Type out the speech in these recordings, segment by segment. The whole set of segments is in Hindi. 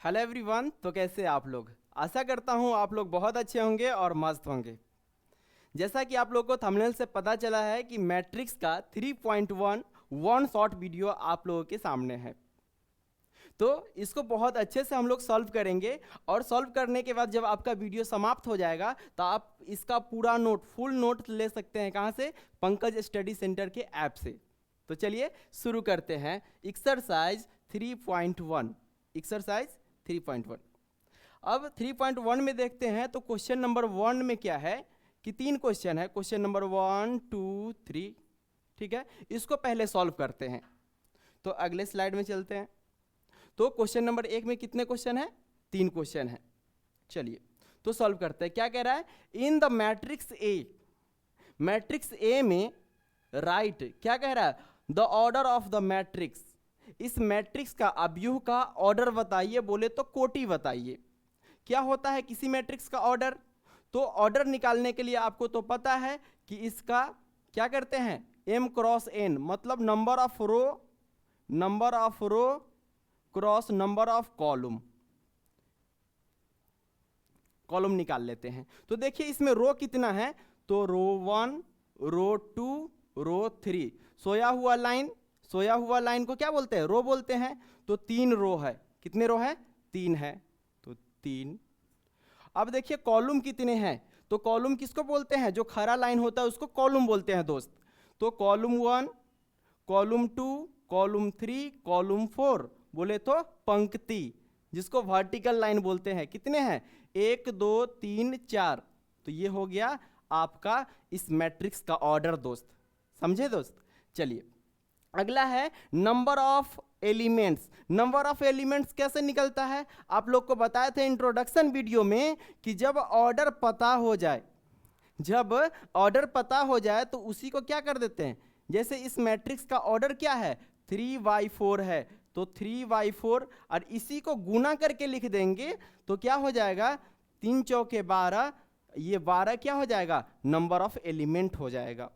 Hello everyone. तो कैसे हैं आप लोग? आशा करता हूँ आप लोग बहुत अच्छे होंगे और मस्त होंगे। जैसा कि आप लोगों को थंबनेल से पता चला है कि मैट्रिक्स का 3.1 वन शॉट वीडियो आप लोगों के सामने है। तो इसको बहुत अच्छे से हम लोग सॉल्व करेंगे और सॉल्व करने के बाद जब आपका वीडियो समाप्त हो जाएगा तो आप इसका पूरा नोट, फुल नोट ले सकते हैं। कहाँ से? पंकज स्टडी सेंटर के ऐप से। तो चलिए शुरू करते हैं एक्सरसाइज 3.1। एक्सरसाइज 3.1। अब 3.1 में देखते हैं तो क्वेश्चन नंबर 1 में क्या है कि 3 क्वेश्चन है। क्वेश्चन नंबर 1 2 3, ठीक है। इसको पहले सॉल्व करते हैं। तो अगले स्लाइड में चलते हैं। तो क्वेश्चन नंबर 1 में कितने क्वेश्चन है? 3 क्वेश्चन है। चलिए तो सॉल्व करते हैं। क्या कह रहा है? In the matrix A, matrix A में राइट क्या कह रहा है? The order of the matrix. इस मैट्रिक्स का अवयव का ऑर्डर बताइए, बोले तो कोटि बताइए। क्या होता है किसी मैट्रिक्स का ऑर्डर? तो ऑर्डर निकालने के लिए आपको तो पता है कि इसका क्या करते हैं, m क्रॉस n, मतलब number of row cross number of column निकाल लेते हैं। तो देखिए इसमें रो कितना है, तो रो 1, रो 2, रो 3। सोया हुआ लाइन को क्या बोलते हैं? रो बोलते हैं। तो 3 रो है। कितने रो है? 3 है। तो 3। अब देखिए कॉलम कितने हैं, तो कॉलम किसको बोलते हैं? जो खरा लाइन होता है उसको कॉलम बोलते हैं दोस्त। तो कॉलम 1, कॉलम 2, कॉलम 3, कॉलम 4, बोले तो पंक्ति, जिसको वर्टिकल लाइन बोलते हैं। कितने हैं? 1 2 3 4। तो ये हो गया आपका इस मैट्रिक्स का ऑर्डर दोस्त। समझे दोस्त? चलिए अगला है number of elements. Number of elements कैसे निकलता है? आप लोग को बताए थे इंट्रोडक्शन वीडियो में कि जब ऑर्डर पता हो जाए तो उसी को क्या कर देते हैं, जैसे इस मैट्रिक्स का ऑर्डर क्या है? 3/4 है। तो 3/4 और इसी को गुना करके लिख देंगे तो क्या हो जाएगा? 3 चौके 12। ये 12 क्या हो जाएगा? नंबर ऑफ एलिमेंट हो जाएगा।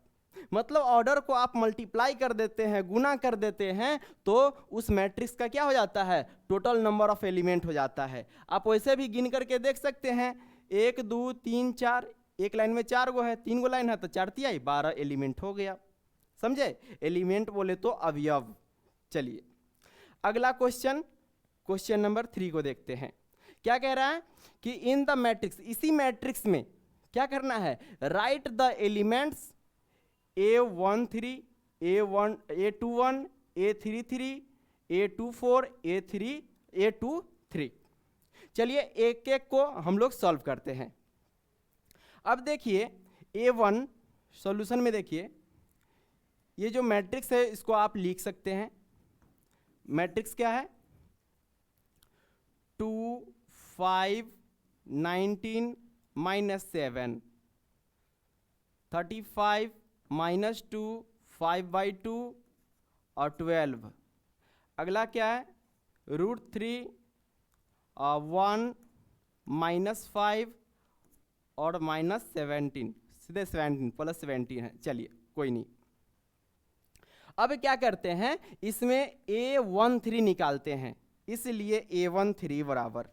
मतलब ऑर्डर को आप मल्टीप्लाई कर देते हैं, गुना कर देते हैं, तो उस मैट्रिक्स का क्या हो जाता है? टोटल नंबर ऑफ एलिमेंट हो जाता है। आप वैसे भी गिन करके देख सकते हैं, 1 2 3 4। एक लाइन में 4 गो है, 3 गो लाइन है तो 4 तिहाई 12 एलिमेंट हो गया। समझे? एलिमेंट बोले तो अवयव। चलिए अगला क्वेश्चन, क्वेश्चन नंबर 3 को देखते हैं। क्या कह रहा है कि इन द मैट्रिक्स, इसी मैट्रिक्स में क्या करना है? Right the elements A13, A21, A33, A24, A23। चलिए एक एक को हम लोग सॉल्व करते हैं। अब देखिए A1 सॉल्यूशन में देखिए, ये जो मैट्रिक्स है इसको आप लिख सकते हैं। मैट्रिक्स क्या है? 2 5 19 -7, 35 -2, 5/2 और 12। अगला क्या है? √3, 1 -5 और -17, सीधे 17 प्लस 17 है। चलिए कोई नहीं। अब क्या करते हैं, इसमें A13 निकालते हैं। इसलिए A13 बराबर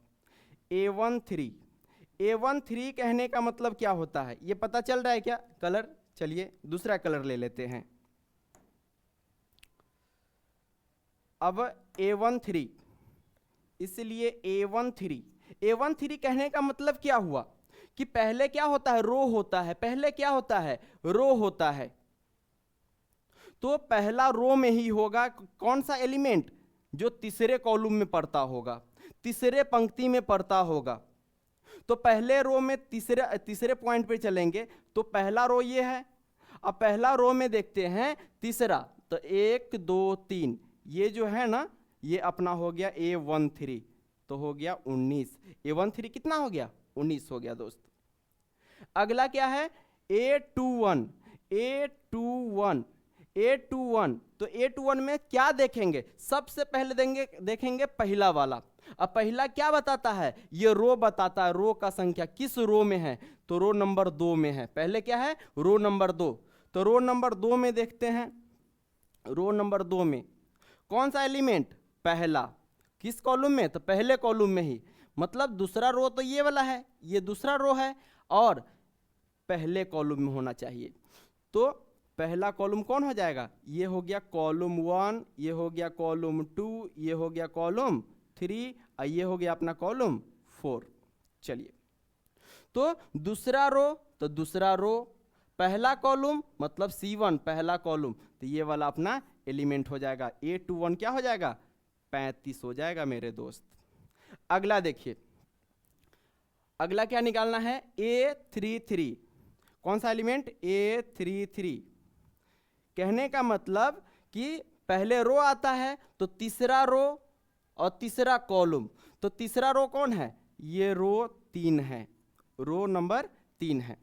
A13 कहने का मतलब क्या होता है ये पता चल रहा है क्या? कलर। चलिए दूसरा कलर ले लेते हैं। अब A13, इसलिए A13 कहने का मतलब क्या हुआ कि पहले क्या होता है? रो होता है। पहले क्या होता है? रो होता है। तो पहला रो में ही होगा कौन सा एलिमेंट? जो तीसरे कॉलम में पड़ता होगा, तीसरे पंक्ति में पड़ता होगा। तो पहले रो में तीसरे पॉइंट पे चलेंगे तो पहला रो ये है। अब पहला रो में देखते हैं तीसरा, तो 1 2 3, ये जो है ना ये अपना हो गया A13, तो हो गया 19। A13 कितना हो गया? 19 हो गया दोस्त। अगला क्या है? A21, तो A21 में क्या देखेंगे? सबसे पहले देखेंगे पहला वाला। अब पहला क्या बताता है? ये रो बताता है, रो का संख्या किस रो में है, तो रो नंबर 2 में है। पहले क्या है? Row number 2। तो रो नंबर 2 में देखते हैं। रो नंबर 2 में कौन सा एलिमेंट? पहला। किस कॉलम में? तो पहले कॉलम में ही, मतलब दूसरा रो तो ये वाला है, ये दूसरा रो है और पहले कॉलम में होना चाहिए। तो पहला कॉलम कौन हो जाएगा? ये हो गया कॉलम 1, ये हो गया कॉलम 2, ये हो गया कॉलम 3 और ये हो गया अपना कॉलम 4। चलिए, तो दूसरा रो तो दूसरा रो, पहला कॉलम मतलब C1 पहला कॉलम, तो ये वाला अपना एलिमेंट हो जाएगा। A21 क्या हो जाएगा? 35 हो जाएगा मेरे दोस्त। अगला देखिए, अगला क्या निकालना है? A33, कौन सा एलिमेंट? A33। कहने का मतलब कि पहले रो आता है तो तीसरा रो और तीसरा कॉलम, तो तीसरा रो कौन है? ये रो 3 है, रो नंबर 3 है।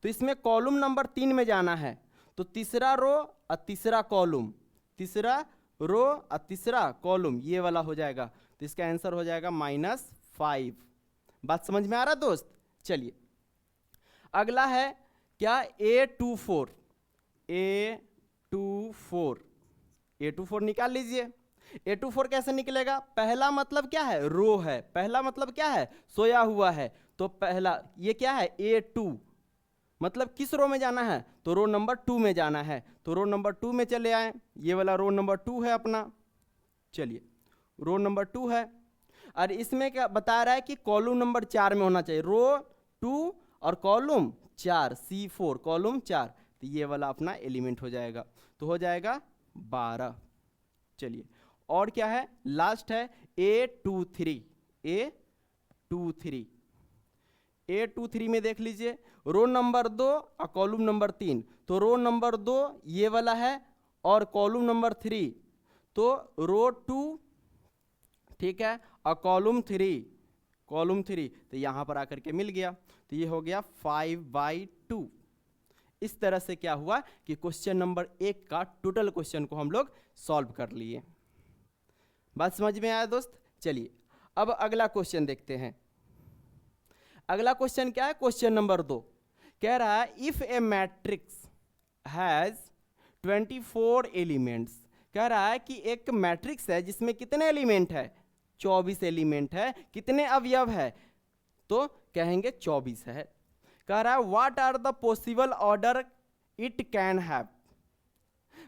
तो इसमें कॉलम नंबर 3 में जाना है, तो तीसरा रो और तीसरा कॉलम, तीसरा रो और तीसरा कॉलम ये वाला हो जाएगा। तो इसका आंसर हो जाएगा -5। बात समझ में आ रहा दोस्त? चलिए, अगला है क्या? A24। A24 निकाल लीजिए। A24 कैसे निकलेगा? पहला मतलब क्या है? रो है। पहला मतलब क्या है? सोया हुआ है। तो पहला ये क्या है? A2, मतलब किस रो में जाना है? तो रो नंबर 2 में जाना है। तो रो नंबर 2 में चले आए, ये वाला रो नंबर 2 है अपना। चलिए, रो नंबर 2 है और इसमें क्या बता रहा है कि कॉलम नंबर 4 में होना चाहिए। रो 2 और कॉलम 4, C4 कॉलम 4, तो ये वाला अपना एलिमेंट हो जाएगा। तो हो जाएगा 12। चलिए, और क्या है? लास्ट है A23। A23 में देख लीजिए, रो नंबर 2 और कॉलम नंबर 3, तो रो नंबर 2 ये वाला है और कॉलम नंबर 3 तो रो 2, ठीक है, और कॉलम 3, तो यहाँ पर आकर के मिल गया। तो ये हो गया 5/2। इस तरह से क्या हुआ कि क्वेश्चन नंबर 1 का टोटल क्वेश्चन को हम लोग सॉल्व कर लिए। बात समझ में आया दोस्त? चलिए, अब अगला क्वेश्चन देखते हैं। अगला क्वेश्चन क्या है? क्वेश्चन नंबर 2 कह रहा है if A matrix has 24 elements. कह रहा है कि एक मैट्रिक्स है जिसमें कितने एलिमेंट है? 24 एलिमेंट है। कितने अवयव है? तो कहेंगे 24 है। कह रहा है what are the possible order it can have,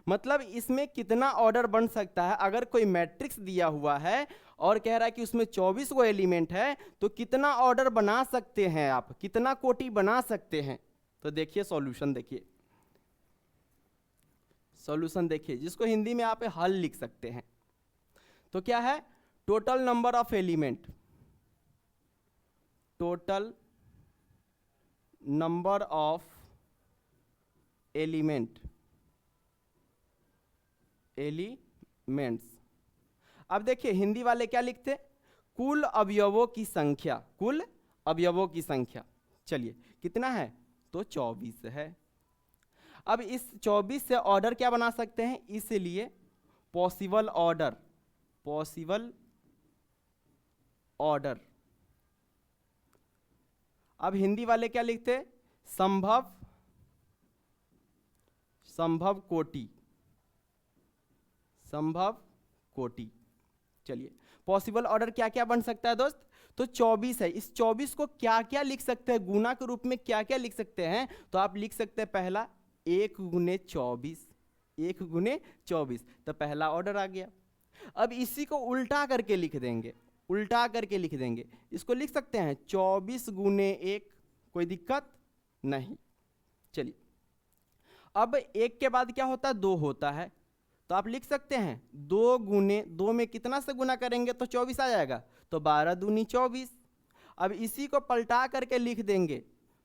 मतलब इसमें कितना ऑर्डर बन सकता है। अगर कोई मैट्रिक्स दिया हुआ है और कह रहा है कि उसमें 24 गो एलिमेंट है, तो कितना ऑर्डर बना सकते हैं आप, कितना कोटि बना सकते हैं? तो देखिए सॉल्यूशन, देखिए सॉल्यूशन देखिए, जिसको हिंदी में आप हल लिख सकते हैं। तो क्या है? Total number of element, total number of elements. अब देखिए हिंदी वाले क्या लिखते? कुल अवयवों की संख्या, कुल अवयवों की संख्या। चलिए, कितना है? तो 24 है। अब इस 24 से ऑर्डर क्या बना सकते हैं? इसलिए पॉसिबल ऑर्डर, पॉसिबल ऑर्डर। अब हिंदी वाले क्या लिखते? संभव, संभव कोटि, संभव कोटि। चलिए, पॉसिबल ऑर्डर क्या क्या बन सकता है दोस्त? तो 24 है। इस 24 को क्या क्या लिख सकते हैं? गुना के रूप में क्या क्या लिख सकते हैं? तो आप लिख सकते हैं पहला 1 गुने 24, 1 गुने 24, तो पहला ऑर्डर आ गया। अब इसी को उल्टा करके लिख देंगे, उल्टा करके लिख देंगे। इसको लिख सकते हैं 24 गुने 1, कोई दिक्कत नहीं। चलिए, अब 1 के बाद क्या होता है? 2 होता है, तो आप लिख सकते हैं 2 गुने 2 में कितना से गुना करेंगे तो 24 आ जाएगा, तो 12 दूनी 24। अब इसी को पलटा करके लिख देंगे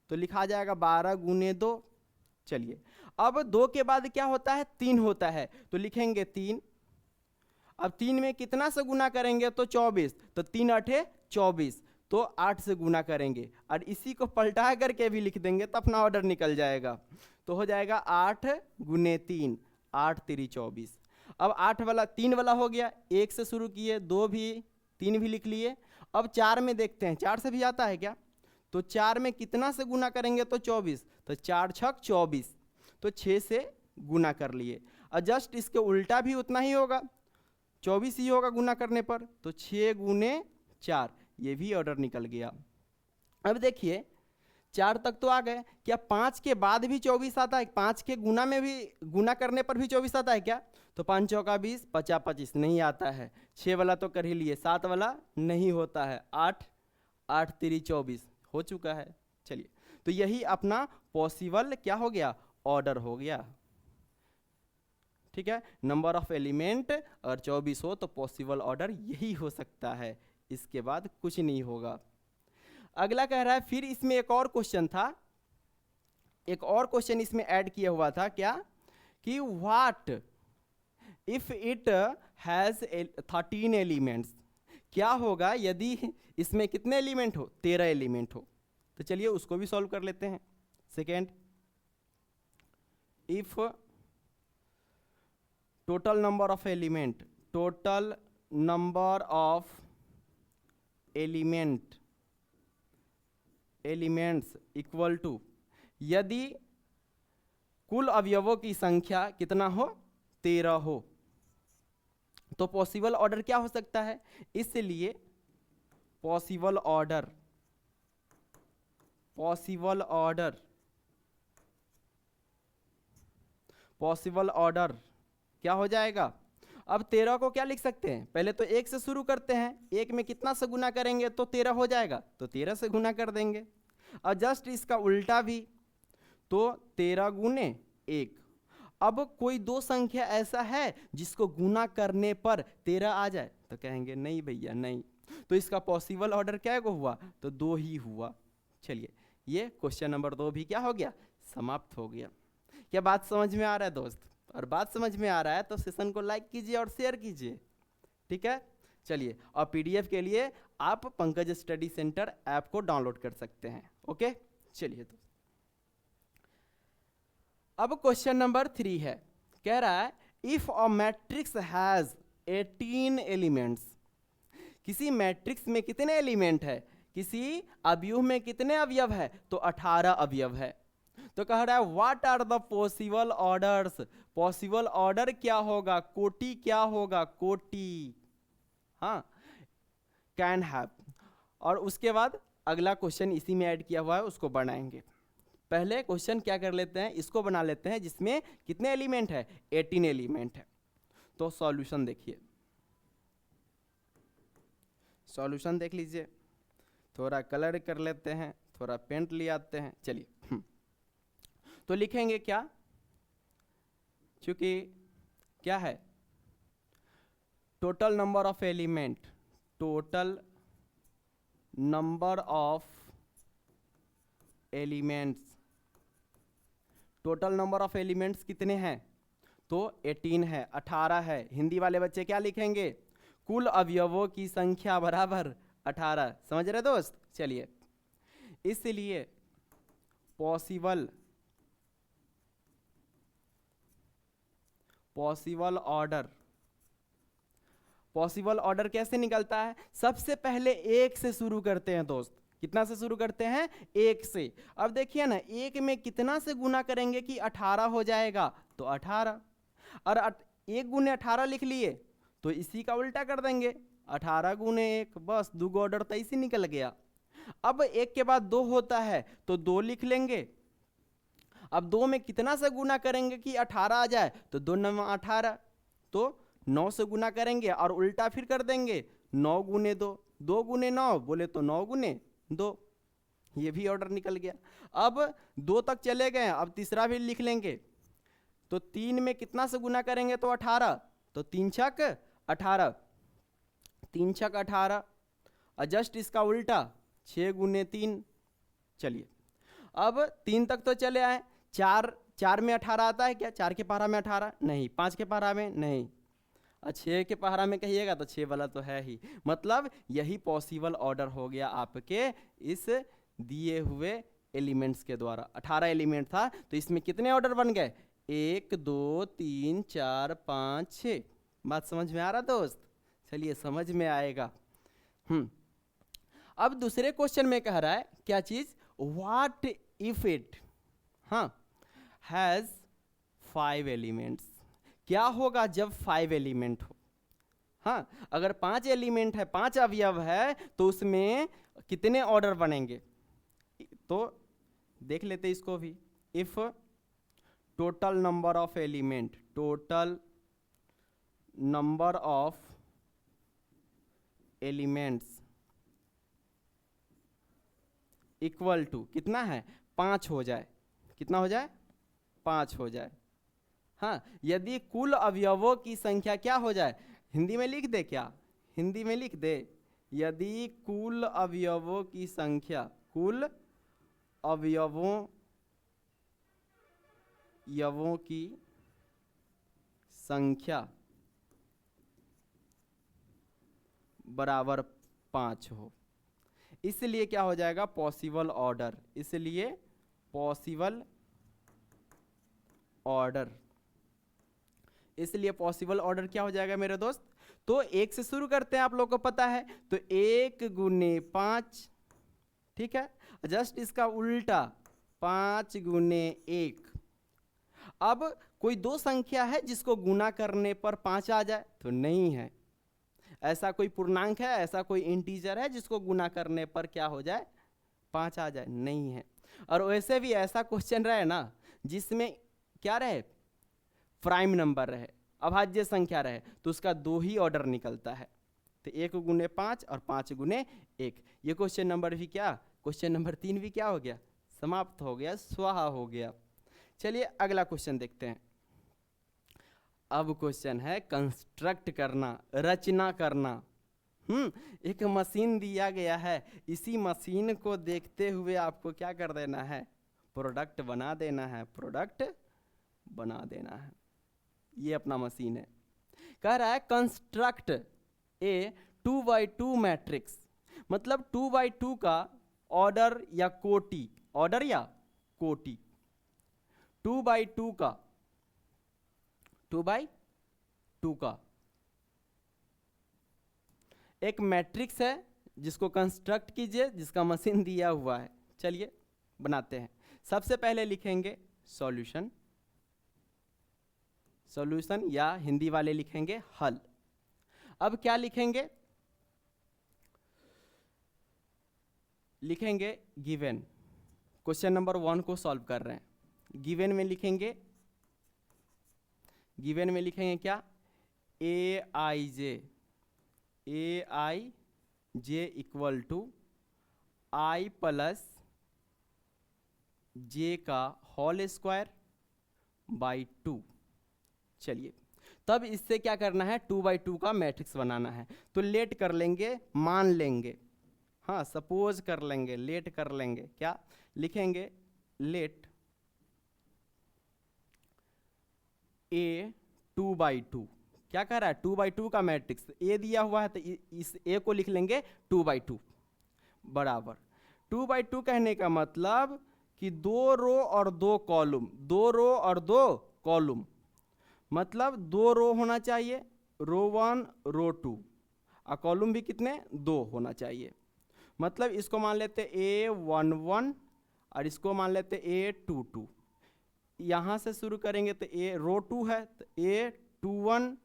तो लिखा जाएगा 12 गुने 2। चलिए, अब 2 के बाद क्या होता है? 3 होता है, तो लिखेंगे 3। अब 3 में कितना से गुना करेंगे तो 24, तो 3 8 24, तो 8 से गुना करेंगे और इसी को पलटा करके भी लिख देंगे तो अपना ऑर्डर निकल जाएगा। तो हो जाएगा 8 गुने 3, 8 3 24। अब 8 वाला 3 वाला हो गया, 1 से शुरू किए, 2 भी 3 भी लिख लिए। अब 4 में देखते हैं, 4 से भी आता है क्या? तो 4 में कितना से गुना करेंगे तो 24, तो 4 छक 24, तो 6 से गुना कर लिए। और जस्ट इसके उल्टा भी उतना ही होगा, 24 ही होगा गुना करने पर, तो 6 गुने 4, ये भी ऑर्डर निकल गया। अब देखिए 4 तक तो आ गए, क्या 5 के बाद भी 24 आता है? 5 के गुना में भी, गुना करने पर भी 24 आता है क्या? तो 5 चौका 20, 50 25 नहीं आता है। 6 वाला तो कर ही लिए, 7 वाला नहीं होता है। 8 8 3 24 हो चुका है। चलिए, तो यही अपना पॉसिबल क्या हो गया? ऑर्डर हो गया। ठीक है, नंबर ऑफ एलिमेंट अगर 24 हो तो पॉसिबल ऑर्डर यही हो सकता है, इसके बाद कुछ नहीं होगा। अगला कह रहा है, फिर इसमें एक और क्वेश्चन था, एक और क्वेश्चन इसमें ऐड किया हुआ था, क्या कि what if it has 13 elements, क्या होगा यदि इसमें कितने एलिमेंट हो? 13 एलिमेंट हो। तो चलिए उसको भी सॉल्व कर लेते हैं। Second, if total number of element, total number of elements equal to, यदि कुल अवयवों की संख्या कितना हो? 13 हो, तो पॉसिबल ऑर्डर क्या हो सकता है? इसलिए पॉसिबल ऑर्डर क्या हो जाएगा? अब 13 को क्या लिख सकते हैं? पहले तो 1 से शुरू करते हैं, 1 में कितना से गुना करेंगे तो 13 हो जाएगा, तो 13 से गुना कर देंगे। और जस्ट इसका उल्टा भी, तो 13 गुने 1। अब कोई दो संख्या ऐसा है जिसको गुना करने पर 13 आ जाए? तो कहेंगे नहीं भैया नहीं, तो इसका पॉसिबल ऑर्डर क्या हुआ? तो 2 ही हुआ। चलिए, ये क्वेश्चन नंबर 2 भी क्या हो गया? समाप्त हो गया। क्या बात समझ में आ रहा है दोस्त? और बात समझ में आ रहा है तो सेशन को लाइक कीजिए और शेयर कीजिए। ठीक है, चलिए, और पीडीएफ के लिए आप पंकज स्टडी सेंटर ऐप को डाउनलोड कर सकते हैं। ओके, चलिए दोस्त, अब क्वेश्चन नंबर 3 है, कह रहा है if a matrix has 18 elements, किसी मैट्रिक्स में कितने एलिमेंट है? किसी अवयव में कितने अवयव है? तो 18 अवयव है। तो कह रहा है what are the possible orders, possible order क्या होगा? कोटि क्या होगा? कोटि, हाँ, कैन हैव। और उसके बाद अगला क्वेश्चन इसी में ऐड किया हुआ है, उसको बनाएंगे। पहले क्वेश्चन क्या कर लेते हैं, इसको बना लेते हैं जिसमें कितने एलिमेंट है? 18 एलिमेंट है। तो सॉल्यूशन देखिए, सॉल्यूशन देख लीजिए, थोड़ा कलर कर लेते हैं, थोड़ा पेंट ले आते हैं। चलिए, तो लिखेंगे क्या, क्योंकि क्या है? Total number of element, total number of elements, total number of elements कितने हैं? तो 18 है, 18 है। हिंदी वाले बच्चे क्या लिखेंगे? कुल अवयवों की संख्या बराबर 18। समझ रहे दोस्त? चलिए, इसलिए पॉसिबल ऑर्डर कैसे निकलता है? सबसे पहले 1 से शुरू करते हैं दोस्त। कितना से शुरू करते हैं? 1 से। अब देखिए ना, 1 में कितना से गुना करेंगे कि 18 हो जाएगा? तो 18। और 1 गुने 18 लिख लिए, तो इसी का उल्टा कर देंगे, 18 गुने 1, बस 2 ऑर्डर तो इसी निकल गया। अब 1 के बाद 2 होता है तो 2 लिख लेंगे। अब 2 में कितना से गुना करेंगे कि 18 आ जाए? तो 2 9 18, तो 9 से गुना करेंगे और उल्टा फिर कर देंगे, 9 गुने 2, 2 गुने 9 बोले तो 9 गुने 2, ये भी ऑर्डर निकल गया। अब 2 तक चले गए, अब तीसरा भी लिख लेंगे। तो 3 में कितना से गुना करेंगे तो 18, तो 3 छक 18, 3 छक 18, और जस्ट इसका उल्टा 6 गुने 3। चलिए, अब 3 तक तो चले आए। 4 में 18 आता है क्या? 4 के पहाड़ा में 18 नहीं, 5 के पहाड़ा में नहीं, और 6 के पहाड़ा में कहिएगा तो 6 वाला तो है ही। मतलब यही पॉसिबल ऑर्डर हो गया आपके इस दिए हुए एलिमेंट्स के द्वारा। 18 एलिमेंट था, तो इसमें कितने ऑर्डर बन गए? 1 2 3 4 5 6। बात समझ में आ रहा दोस्त? चलिए, समझ में आएगा। अब दूसरे क्वेश्चन में कह रहा है क्या चीज? What if it has 5 elements, क्या होगा जब 5 एलिमेंट हो? हाँ, अगर 5 एलिमेंट है, 5 अवयव है, तो उसमें कितने ऑर्डर बनेंगे? तो देख लेते इसको भी। If total number of element, total number of elements equal to कितना है? 5 हो जाए। कितना हो जाए? 5 हो जाए। हाँ, यदि कुल अवयवों की संख्या क्या हो जाए? हिंदी में लिख दे क्या? हिंदी में लिख दे। यदि कुल अवयवों की संख्या, कुल अवयवों की संख्या बराबर 5 हो, इसलिए क्या हो जाएगा? Possible order. इसलिए पॉसिबल ऑर्डर, इसलिए पॉसिबल ऑर्डर क्या हो जाएगा मेरे दोस्त? तो 1 से शुरू करते हैं, आप लोग को पता है। तो 1 गुने 5, ठीक है। जस्ट इसका उल्टा 5 गुने 1। अब कोई दो संख्या है जिसको गुना करने पर 5 आ जाए? तो नहीं है। ऐसा कोई पूर्णांक है, ऐसा कोई इंटीजर है जिसको गुना करने पर क्या हो जाए? 5 आ जाए? नहीं है। और वैसे भी ऐसा क्वेश्चन रहे ना जिसमें क्या रहे? प्राइम नंबर रहे, अभाज्य संख्या रहे, तो उसका 2 ही ऑर्डर निकलता है। तो 1 गुने 5 और 5 गुने 1। ये क्वेश्चन नंबर भी क्या? क्वेश्चन नंबर 3 भी क्या हो गया? समाप्त हो गया, स्वाहा हो गया। चलिए अगला क्वेश्चन देखते हैं। अब क्वेश्चन है कंस्ट्रक्ट करना, रचना करना। एक मशीन दिया गया है, इसी मशीन को देखते हुए आपको क्या कर देना है? प्रोडक्ट बना देना है, प्रोडक्ट बना देना है। ये अपना मशीन है। कह रहा है कंस्ट्रक्ट ए 2x2 मैट्रिक्स, मतलब 2x2 का ऑर्डर या कोटि, ऑर्डर या कोटि 2x2 का, 2x2 का एक मैट्रिक्स है जिसको कंस्ट्रक्ट कीजिए, जिसका मशीन दिया हुआ है। चलिए बनाते हैं। सबसे पहले लिखेंगे सॉल्यूशन, सॉल्यूशन या हिंदी वाले लिखेंगे हल। अब क्या लिखेंगे? लिखेंगे गिवन। क्वेश्चन नंबर 1 को सॉल्व कर रहे हैं। गिवन में लिखेंगे, गिवन में लिखेंगे क्या? ai j equal to i plus j का होल स्क्वायर बाई 2। चलिए तब इससे क्या करना है? 2x2 का मैट्रिक्स बनाना है। तो लेट कर लेंगे, मान लेंगे, हाँ सपोज कर लेंगे, लेट कर लेंगे। क्या लिखेंगे? Let a 2x2। क्या कह रहा है? 2x2 का मैट्रिक्स ए दिया हुआ है, तो इस ए को लिख लेंगे 2x2 बराबर 2x2 कहने का मतलब कि 2 रो और 2 कॉलम, 2 रो और 2 कॉलम, मतलब 2 रो होना चाहिए, रो 1 रो 2, और कॉलम भी कितने? 2 होना चाहिए। मतलब इसको मान लेते A11 और इसको मान लेते A22। यहाँ से शुरू करेंगे तो ए रो 2 है तो A21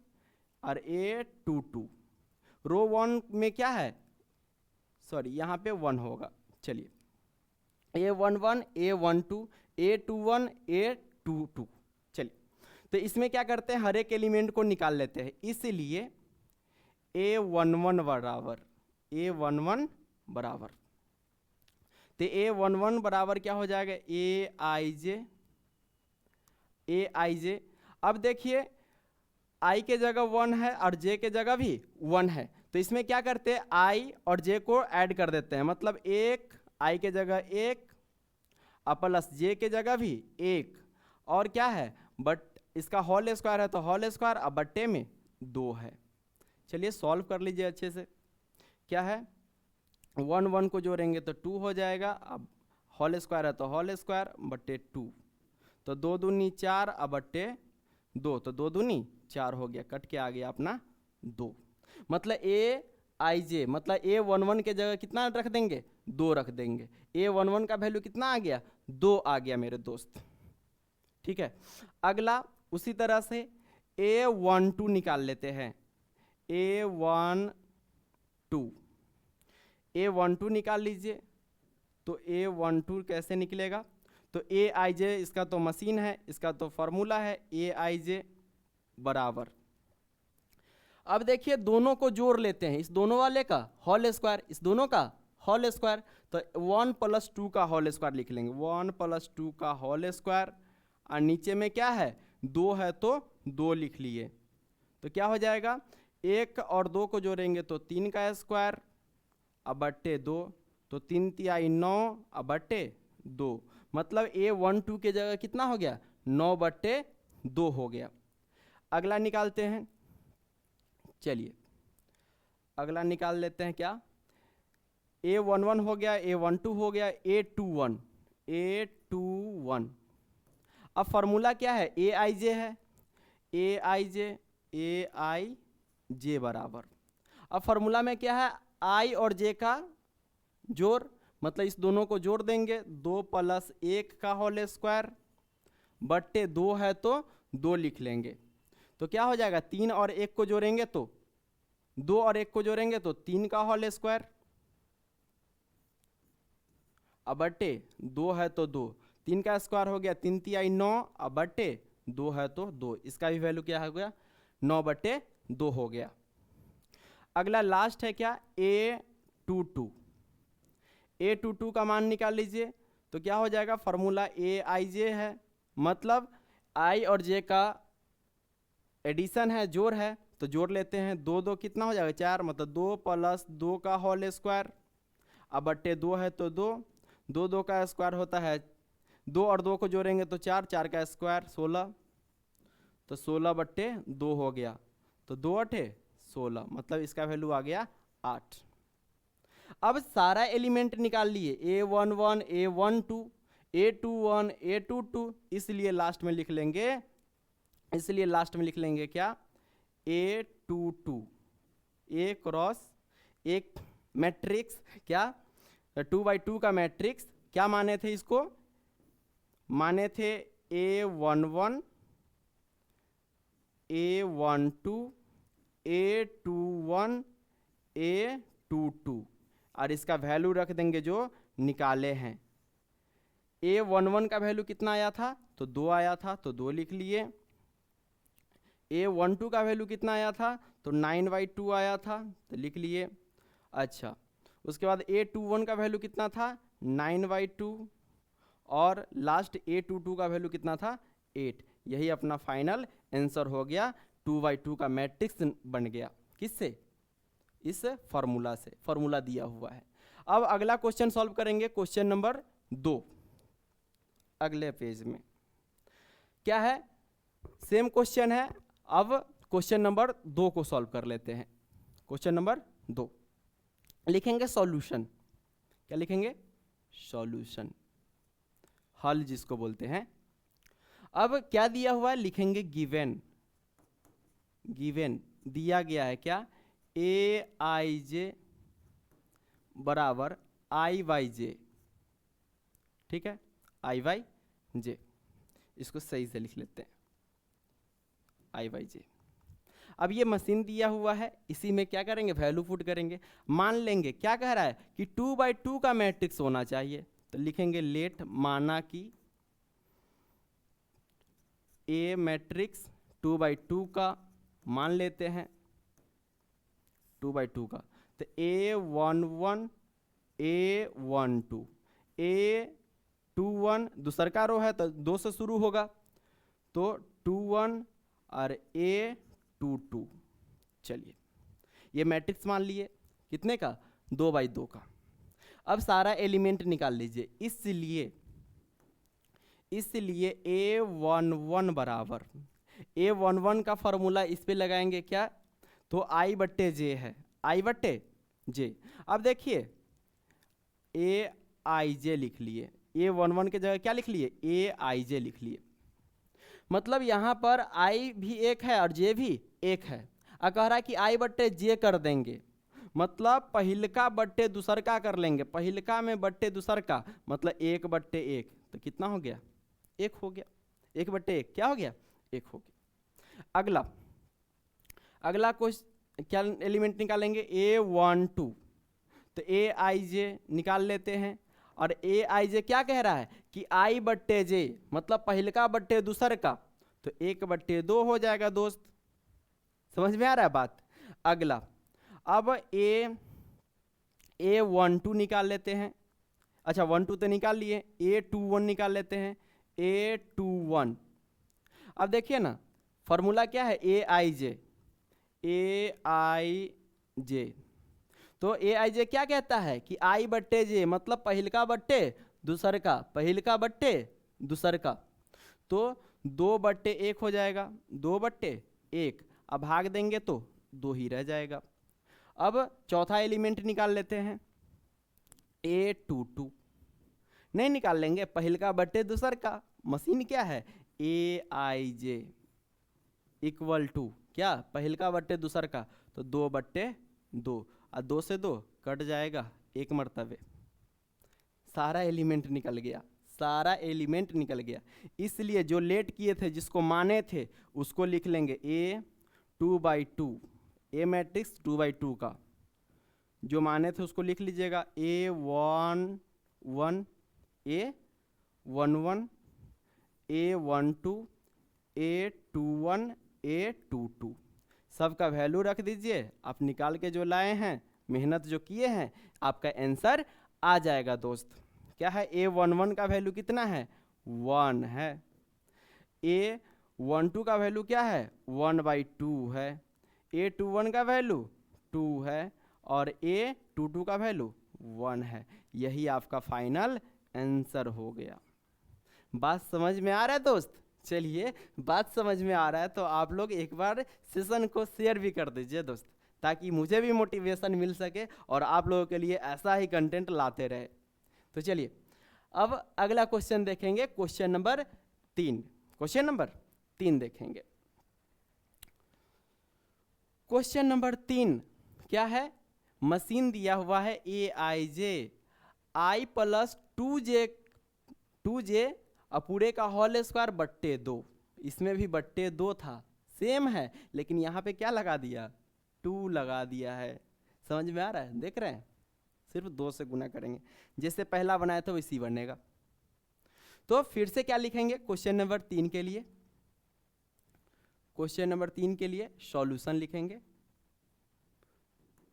और A22। रो 1 में क्या है? सॉरी यहाँ पे 1 होगा। चलिए A11 A12 A21 A22। चलिए तो इसमें क्या करते हैं? हर एक एलिमेंट को निकाल लेते हैं। इसलिए A11 बराबर, A11 बराबर, तो A11 बराबर क्या हो जाएगा? Aij। अब देखिए i के जगह 1 है और j के जगह भी 1 है, तो इसमें क्या करते हैं? i और j को ऐड कर देते हैं, मतलब 1 i के जगह 1 और प्लस j के जगह भी 1, और क्या है? बट इसका होल स्क्वायर है तो होल स्क्वायर, अब बट्टे में 2 है। चलिए सॉल्व कर लीजिए अच्छे से। क्या है? 1 1 को जोड़ेंगे तो 2 हो जाएगा, अब होल स्क्वायर है तो होल स्क्वायर बट्टे 2, तो 2 दूनी 4 अब बट्टे 2, तो 2 दूनी 4 हो गया, कट के आ गया अपना 2। मतलब Aij मतलब A11 के जगह कितना रख देंगे? 2 रख देंगे। A11 का वैल्यू कितना आ गया? 2 आ गया मेरे दोस्त। ठीक है, अगला उसी तरह से A12 निकाल लेते हैं। A12 A12 निकाल लीजिए। तो A12 कैसे निकलेगा? तो Aij इसका तो मशीन है, इसका तो फॉर्मूला है Aij बराबर। अब देखिए दोनों को जोड़ लेते हैं, इस दोनों वाले का होल स्क्वायर, इस दोनों का होल स्क्वायर। तो 1 + 2 का होल स्क्वायर लिख लेंगे, 1 + 2 का होल स्क्वायर। और नीचे में क्या है? 2 है तो 2 लिख लिए। तो क्या हो जाएगा? 1 और 2 को जोड़ेंगे तो 3 का स्क्वायर अब बट्टे 2, तो 3 तिहाई 9 अब बट्टे 2। मतलब A12 की जगह कितना हो गया? 9/2 हो गया। अगला निकालते हैं, चलिए अगला निकाल लेते हैं। क्या? A11 हो गया, A12 हो गया, A21। अब फॉर्मूला क्या है? Aij है, Aij बराबर। अब फॉर्मूला में क्या है? I और j का जोड़, मतलब इस दोनों को जोड़ देंगे, 2 + 1 का होल स्क्वायर बट्टे 2 है तो 2 लिख लेंगे। तो क्या हो जाएगा? 3 और 1 को जोड़ेंगे तो 2 और 1 को जोड़ेंगे तो 3 का होल स्क्वायर अब बट्टे 2 है तो 2, 3 का स्क्वायर हो गया 3 तिहाई 9 अब बट्टे 2 है तो 2, इसका भी वैल्यू क्या हो गया? 9/2 हो गया। अगला लास्ट है क्या? A22। A22 का मान निकाल लीजिए। तो क्या हो जाएगा? फॉर्मूला Aij है, मतलब I और j का एडिशन है, जोड़ है। तो जोड़ लेते हैं, 2 2 कितना हो जाएगा? 4, मतलब 2 + 2 का होल स्क्वायर अब बट्टे 2 है तो 2, 2 2 का स्क्वायर होता है 2 और 2 को जोड़ेंगे तो 4, 4 का स्क्वायर 16, तो 16/2 हो गया। तो 2 8 16, मतलब इसका वैल्यू आ गया 8। अब सारा एलिमेंट निकाल लिए, A11 A12 A21 A22, इसलिए लास्ट में लिख लेंगे क्या? A22। A क्रॉस एक मैट्रिक्स, क्या? 2/2 का मैट्रिक्स। क्या माने थे इसको? माने थे A11 A12 A21 A22, और इसका वैल्यू रख देंगे जो निकाले हैं। A11 का वैल्यू कितना आया था? तो 2 आया था, तो 2 लिख लिए। A12 का वैल्यू कितना आया था? तो 9/2 आया था, तो लिख लिए। अच्छा, उसके बाद A21 का वैल्यू कितना था? 9/2, और लास्ट A22 का वैल्यू कितना था? 8। यही अपना फाइनल आंसर हो गया, 2/2 का मैट्रिक्स बन गया। किससे? इस फार्मूला से, फार्मूला दिया हुआ है। अब अगला क्वेश्चन सॉल्व करेंगे, क्वेश्चन नंबर 2। अगले पेज में क्या है? सेम क्वेश्चन है। अब क्वेश्चन नंबर 2 को सॉल्व कर लेते हैं। क्वेश्चन नंबर 2 लिखेंगे सॉल्यूशन। क्या लिखेंगे? सॉल्यूशन, हल जिसको बोलते हैं। अब क्या दिया हुआ है? लिखेंगे गिवन। गिवन दिया गया है क्या? Aij बराबर I/j, ठीक है, I/j। इसको सही से लिख लेते हैं, I/j। अब ये मशीन दिया हुआ है, इसी में क्या करेंगे? वैल्यू पुट करेंगे। मान लेंगे, क्या कह रहा है कि 2/2 का मैट्रिक्स होना चाहिए। तो लिखेंगे लेट, माना कि A मैट्रिक्स 2/2 का मान लेते हैं, 2/2 का। तो A11 A12 A21 दूसर का रो है तो 2 से शुरू होगा, तो 21 और A22। चलिए ये मैट्रिक्स मान लिए, कितने का? 2/2 का। अब सारा एलिमेंट निकाल लीजिए, इसलिए A11 बराबर, A11 का फॉर्मूला इस पे लगाएंगे क्या? तो I/j है, I/j। अब देखिए Aij लिख लिए, A11 के जगह क्या लिख लिए? Aij लिख लिए। मतलब यहाँ पर I भी एक है और j भी एक है। अब कह रहा है कि I/j कर देंगे, मतलब पहिलका बट्टे दूसर का कर लेंगे, पहिलका में बट्टे दूसर का, मतलब 1/1। तो कितना हो गया? 1 हो गया। 1/1 क्या हो गया? 1 हो गया। अगला क्या एलिमेंट निकालेंगे, A12, तो Aij निकाल लेते हैं। और Aij क्या कह रहा है कि I बट्टे जे मतलब पहिलका बट्टे दूसर का, तो 1/2 हो जाएगा दोस्त। समझ में आ रहा है बात। अगला अब A12 निकाल लेते हैं। अच्छा 12 तो निकाल लिए, A21 निकाल लेते हैं। A21 अब देखिए ना फॉर्मूला क्या है, Aij, Aij। तो Aij क्या कहता है कि I बट्टे जे मतलब पहिलका बट्टे दूसर का, पहिलका बट्टे दूसर का, तो 2/1 हो जाएगा, 2/1। अब भाग देंगे तो 2 ही रह जाएगा। अब चौथा एलिमेंट निकाल लेते हैं, A22 नहीं निकाल लेंगे, पहिलका बट्टे दूसर का, मशीन क्या है, Aij इक्वल टू क्या, पहिलका बट्टे दूसर का, तो 2/2, और 2 से 2 कट जाएगा, 1 मरतबे सारा एलिमेंट निकल गया, सारा एलिमेंट निकल गया। इसलिए जो लेट किए थे, जिसको माने थे, उसको लिख लेंगे A2/2, ए मैट्रिक्स 2/2 का जो माने थे उसको लिख लीजिएगा, A11, A11, A12, A21, A22 सबका वैल्यू रख दीजिए। आप निकाल के जो लाए हैं, मेहनत जो किए हैं, आपका आंसर आ जाएगा दोस्त। क्या है, A11 का वैल्यू कितना है, 1 है। A12 का वैल्यू क्या है, 1/2 है। A21 का वैल्यू 2 है और A22 का वैल्यू 1 है। यही आपका फाइनल आंसर हो गया। बात समझ में आ रहा है दोस्त। चलिए बात समझ में आ रहा है तो आप लोग एक बार सेशन को शेयर भी कर दीजिए दोस्त, ताकि मुझे भी मोटिवेशन मिल सके और आप लोगों के लिए ऐसा ही कंटेंट लाते रहे। तो चलिए अब अगला क्वेश्चन देखेंगे, क्वेश्चन नंबर 3। क्वेश्चन नंबर 3 देखेंगे। क्वेश्चन नंबर 3 क्या है, मशीन दिया हुआ है Aij I + 2j पूरे का होल स्क्वायर बट्टे 2। इसमें भी बट्टे 2 था, सेम है, लेकिन यहाँ पे क्या लगा दिया, 2 लगा दिया है। समझ में आ रहा है, देख रहे हैं, सिर्फ 2 से गुना करेंगे, जैसे पहला बनाया था वैसी बनेगा। तो फिर से क्या लिखेंगे क्वेश्चन नंबर 3 के लिए, क्वेश्चन नंबर 3 के लिए सॉल्यूशन लिखेंगे।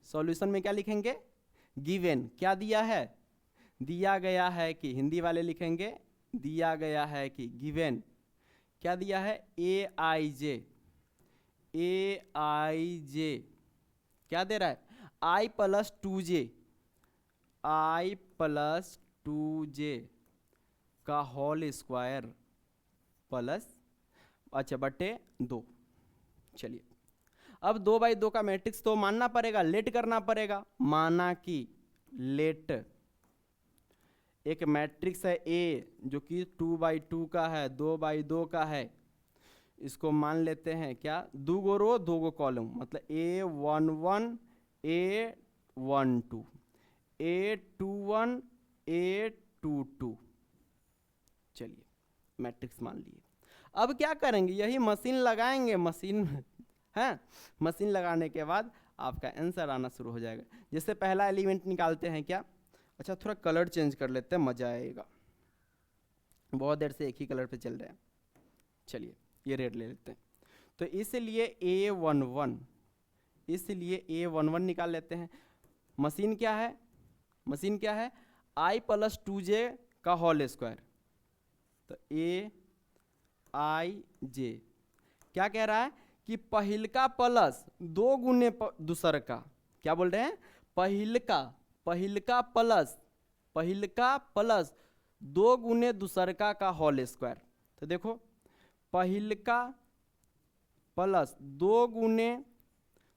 सॉल्यूशन में क्या लिखेंगे, गिवन क्या दिया है, दिया गया है कि, हिंदी वाले लिखेंगे दिया गया है कि, गिवन क्या दिया है, Aij क्या दे रहा है, I + 2j का होल स्क्वायर प्लस, अच्छा बट्टे 2। चलिए अब 2/2 का मैट्रिक्स तो मानना पड़ेगा, लेट करना पड़ेगा। माना कि लेट एक मैट्रिक्स है A जो कि 2/2 का है, 2/2 का है, इसको मान लेते हैं क्या, 2 गो रो 2 गो कॉलम, मतलब A11, A12, A21, A22। चलिए मैट्रिक्स मान लिए। अब क्या करेंगे, यही मशीन लगाएंगे, मशीन है, मशीन लगाने के बाद आपका आंसर आना शुरू हो जाएगा। जैसे पहला एलिमेंट निकालते हैं क्या, अच्छा थोड़ा कलर चेंज कर लेते हैं, मज़ा आएगा, बहुत देर से एक ही कलर पे चल रहे हैं। चलिए ये रेड ले लेते हैं। तो इसलिए A11 निकाल लेते हैं। मशीन क्या है, मशीन क्या है, I + 2j का होल स्क्वायर, तो Aij क्या कह रहा है कि पहिलका प्लस 2 गुने दूसर का, क्या बोल रहे हैं, पहिलका प्लस 2 गुने दूसरका का होल स्क्वायर। तो देखो पहिलका प्लस 2 गुने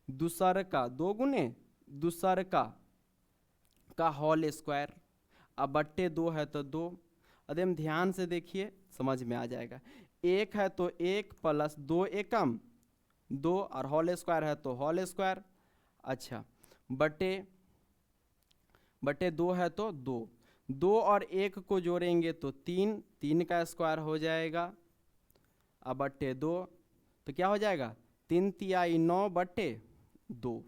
दूसरका, 2 गुने दूसरका का होल स्क्वायर, अब बट्टे 2 है तो 2। अदम ध्यान से देखिए समझ में आ जाएगा, 1 है तो 1 + 2 एकम 2 और होल स्क्वायर है तो होल स्क्वायर। अच्छा बटे 2 है तो 2 और 1 को जोड़ेंगे तो 3 का स्क्वायर हो जाएगा, अब बट्टे 2 तो क्या हो जाएगा, 3 × 9 / 2।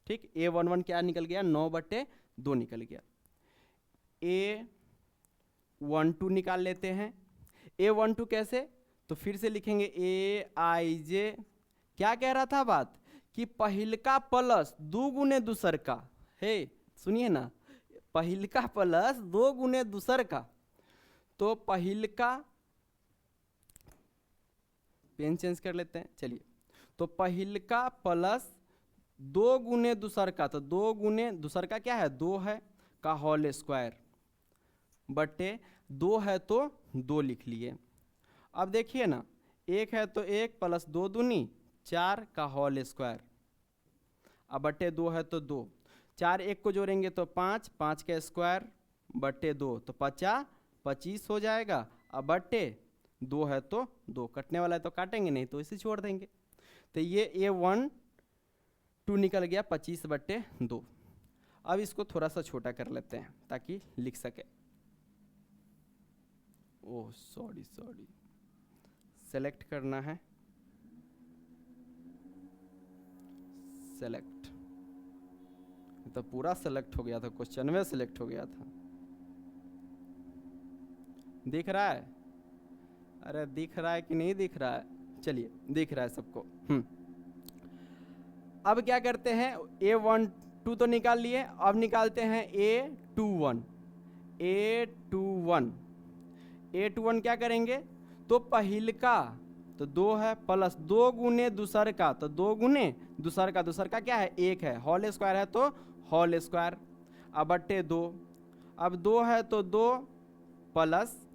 ठीक, A11 क्या निकल गया, 9/2 निकल गया। A12 निकाल लेते हैं। A12 कैसे, तो फिर से लिखेंगे AIJ। क्या कह रहा था बात, कि पहिलका प्लस 2 गुने दूसर का है, सुनिए ना, पहिलका प्लस 2 गुने दूसर का। तो पहिलका, पेन चेंज कर लेते हैं, चलिए। तो पहिलका प्लस 2 गुने दूसर का, तो 2 गुने दूसर का क्या है, 2 है, का होल स्क्वायर बटे 2 है तो 2 लिख लिए। अब देखिए ना, 1 है तो 1 प्लस 2 दूनी 4 का होल स्क्वायर, अब बटे 2 है तो 2, 4 1 को जोड़ेंगे तो 5, 5 का स्क्वायर बटे 2 तो 50, 25 हो जाएगा। अब बटे 2 है तो 2, कटने वाला है तो काटेंगे, नहीं तो इसे छोड़ देंगे। तो ये A12 निकल गया 25/2। अब इसको थोड़ा सा छोटा कर लेते हैं ताकि लिख सके। ओह सॉरी, सेलेक्ट करना है, सेलेक्ट, तो पूरा सेलेक्ट हो गया था, क्वेश्चन में सेलेक्ट हो गया था। दिख रहा है, अरे दिख रहा है कि नहीं दिख रहा है, चलिए दिख रहा है सबको। अब क्या करते हैं, A12 तो निकाल लिए, अब निकालते हैं A21। A21 क्या करेंगे, तो पहिलका तो 2 है प्लस 2 गुने दूसर का, तो 2 गुने दूसर का क्या है, 1 है, होल स्क्वायर है तो होल स्क्वायर, अब बट्टे 2। अब 2 है तो 2 प्लस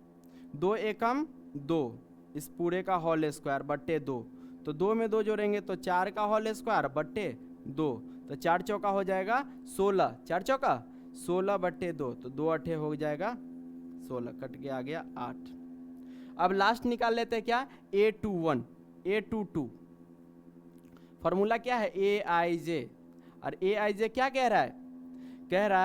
2 एकम 2, इस पूरे का होल स्क्वायर बट्टे 2, तो 2 में 2 जोड़ेंगे तो 4 का होल स्क्वायर बट्टे 2, तो 4 चौका हो जाएगा 16, 4 चौका 16/2, तो 2 8 हो जाएगा 16, कट के आ गया 8। अब लास्ट निकाल लेते हैं क्या, A22। फॉर्मूला क्या है, AIJ, और AIJ क्या कह रहा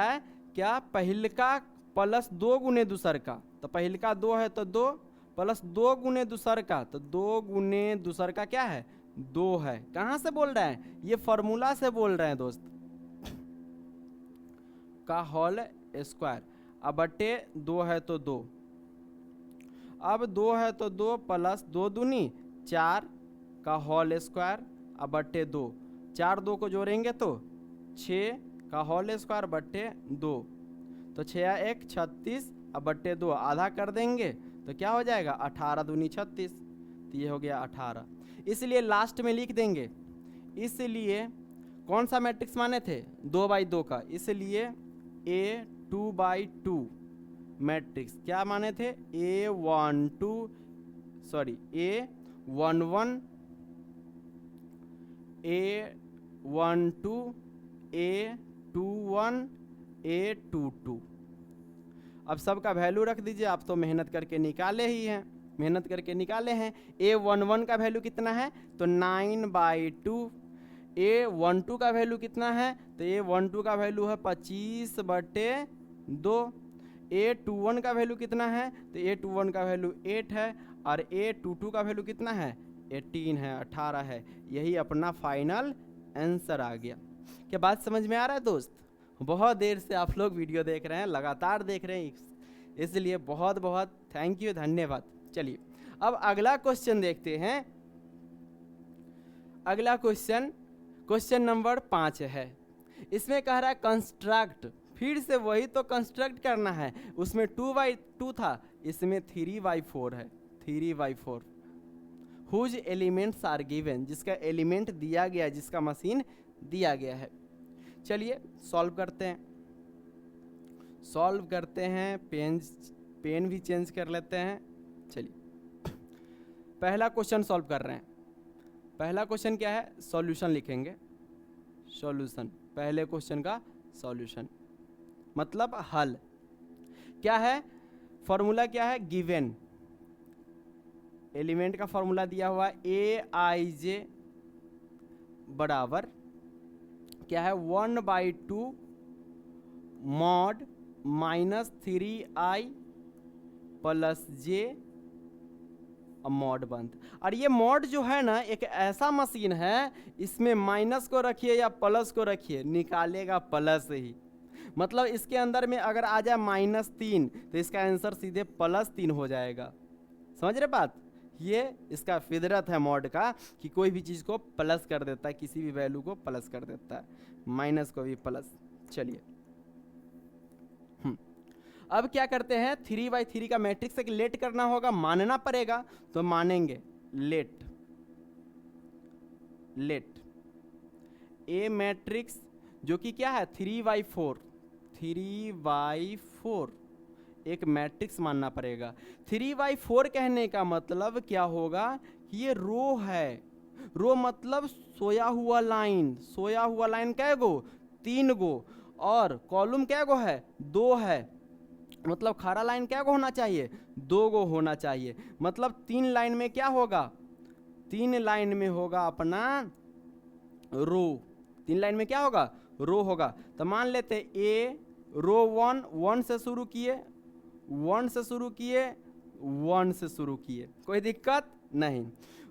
है, क्या पहिलका प्लस 2 गुने दूसर का, तो पहिलका 2 है तो 2 प्लस 2 गुने दूसर का, तो 2 गुने दूसर का क्या है, 2 है। कहाँ से बोल रहे हैं, ये फॉर्मूला से बोल रहे हैं दोस्त, का होल स्क्वायर, अब बटे 2 है तो 2, अब 2 है तो 2 प्लस 2 दूनी 4 का होल स्क्वायर, अब बटे 2, 4 2 को जोड़ेंगे तो 6 का होल स्क्वायर बटे 2, तो 6 1 36, अब बटे 2 आधा कर देंगे तो क्या हो जाएगा, 18 दूनी 36, तो ये हो गया 18। इसलिए लास्ट में लिख देंगे, इसलिए कौन सा मैट्रिक्स माने थे, 2/2 का, इसलिए A2/2 मैट्रिक्स क्या माने थे, A11, A11, A12, A21, A22। अब सबका वैल्यू रख दीजिए, आप तो मेहनत करके निकाले ही हैं, A11 का वैल्यू कितना है, तो 9/2। A12 का वैल्यू कितना है, तो A12 का वैल्यू है 25/2। A21 का वैल्यू कितना है, तो A21 का वैल्यू 8 है, और A22 का वैल्यू कितना है, 18 है, 18 है। यही अपना फाइनल आंसर आ गया। क्या बात समझ में आ रहा है दोस्त, बहुत देर से आप लोग वीडियो देख रहे हैं, लगातार देख रहे हैं, इसलिए बहुत बहुत थैंक यू, धन्यवाद। चलिए अब अगला क्वेश्चन देखते हैं। अगला क्वेश्चन नंबर 5 है। इसमें कह रहा है कंस्ट्रक्ट, फिर से वही तो कंस्ट्रक्ट करना है, उसमें 2/2 था, इसमें 3/4 है, 3/4। हुज एलिमेंट्स आर गिवन, जिसका एलिमेंट दिया गया, जिसका मशीन दिया गया है। चलिए सॉल्व करते हैं, पेन भी चेंज कर लेते हैं। चलिए पहला क्वेश्चन सॉल्व कर रहे हैं। पहला क्वेश्चन क्या है, सॉल्यूशन लिखेंगे, सॉल्यूशन, पहले क्वेश्चन का सॉल्यूशन मतलब हल। क्या है फॉर्मूला, क्या है, गिवन एलिमेंट का फॉर्मूला दिया हुआ AIJ बराबर क्या है, 1/2 मॉड -3i + j मॉड बंद। और ये मॉड जो है ना एक ऐसा मशीन है, इसमें माइनस को रखिए या प्लस को रखिए, निकालेगा प्लस ही। मतलब इसके अंदर में अगर आ जाए -3 तो इसका आंसर सीधे +3 हो जाएगा। समझ रहे बात? ये इसका फितरत है मॉड का कि कोई भी चीज़ को प्लस कर देता है, किसी भी वैल्यू को प्लस कर देता है, माइनस को भी प्लस। चलिए अब क्या करते हैं, 3/3 का मैट्रिक्स एक लेट करना होगा, मानना पड़ेगा, तो मानेंगे लेट ए मैट्रिक्स जो कि क्या है 3/4 एक मैट्रिक्स मानना पड़ेगा। 3/4 कहने का मतलब क्या होगा कि ये रो है। रो मतलब सोया हुआ लाइन कै गो, 3 गो, और कॉलम कै गो है, 2 है। मतलब खड़ा लाइन क्या गो होना चाहिए, 2 गो होना चाहिए। मतलब 3 लाइन में क्या होगा, 3 लाइन में होगा अपना रो। 3 लाइन में क्या होगा, रो होगा। तो मान लेते ए रो 1 से शुरू किए, 1 से शुरू किए, 1 से शुरू किए, कोई दिक्कत नहीं।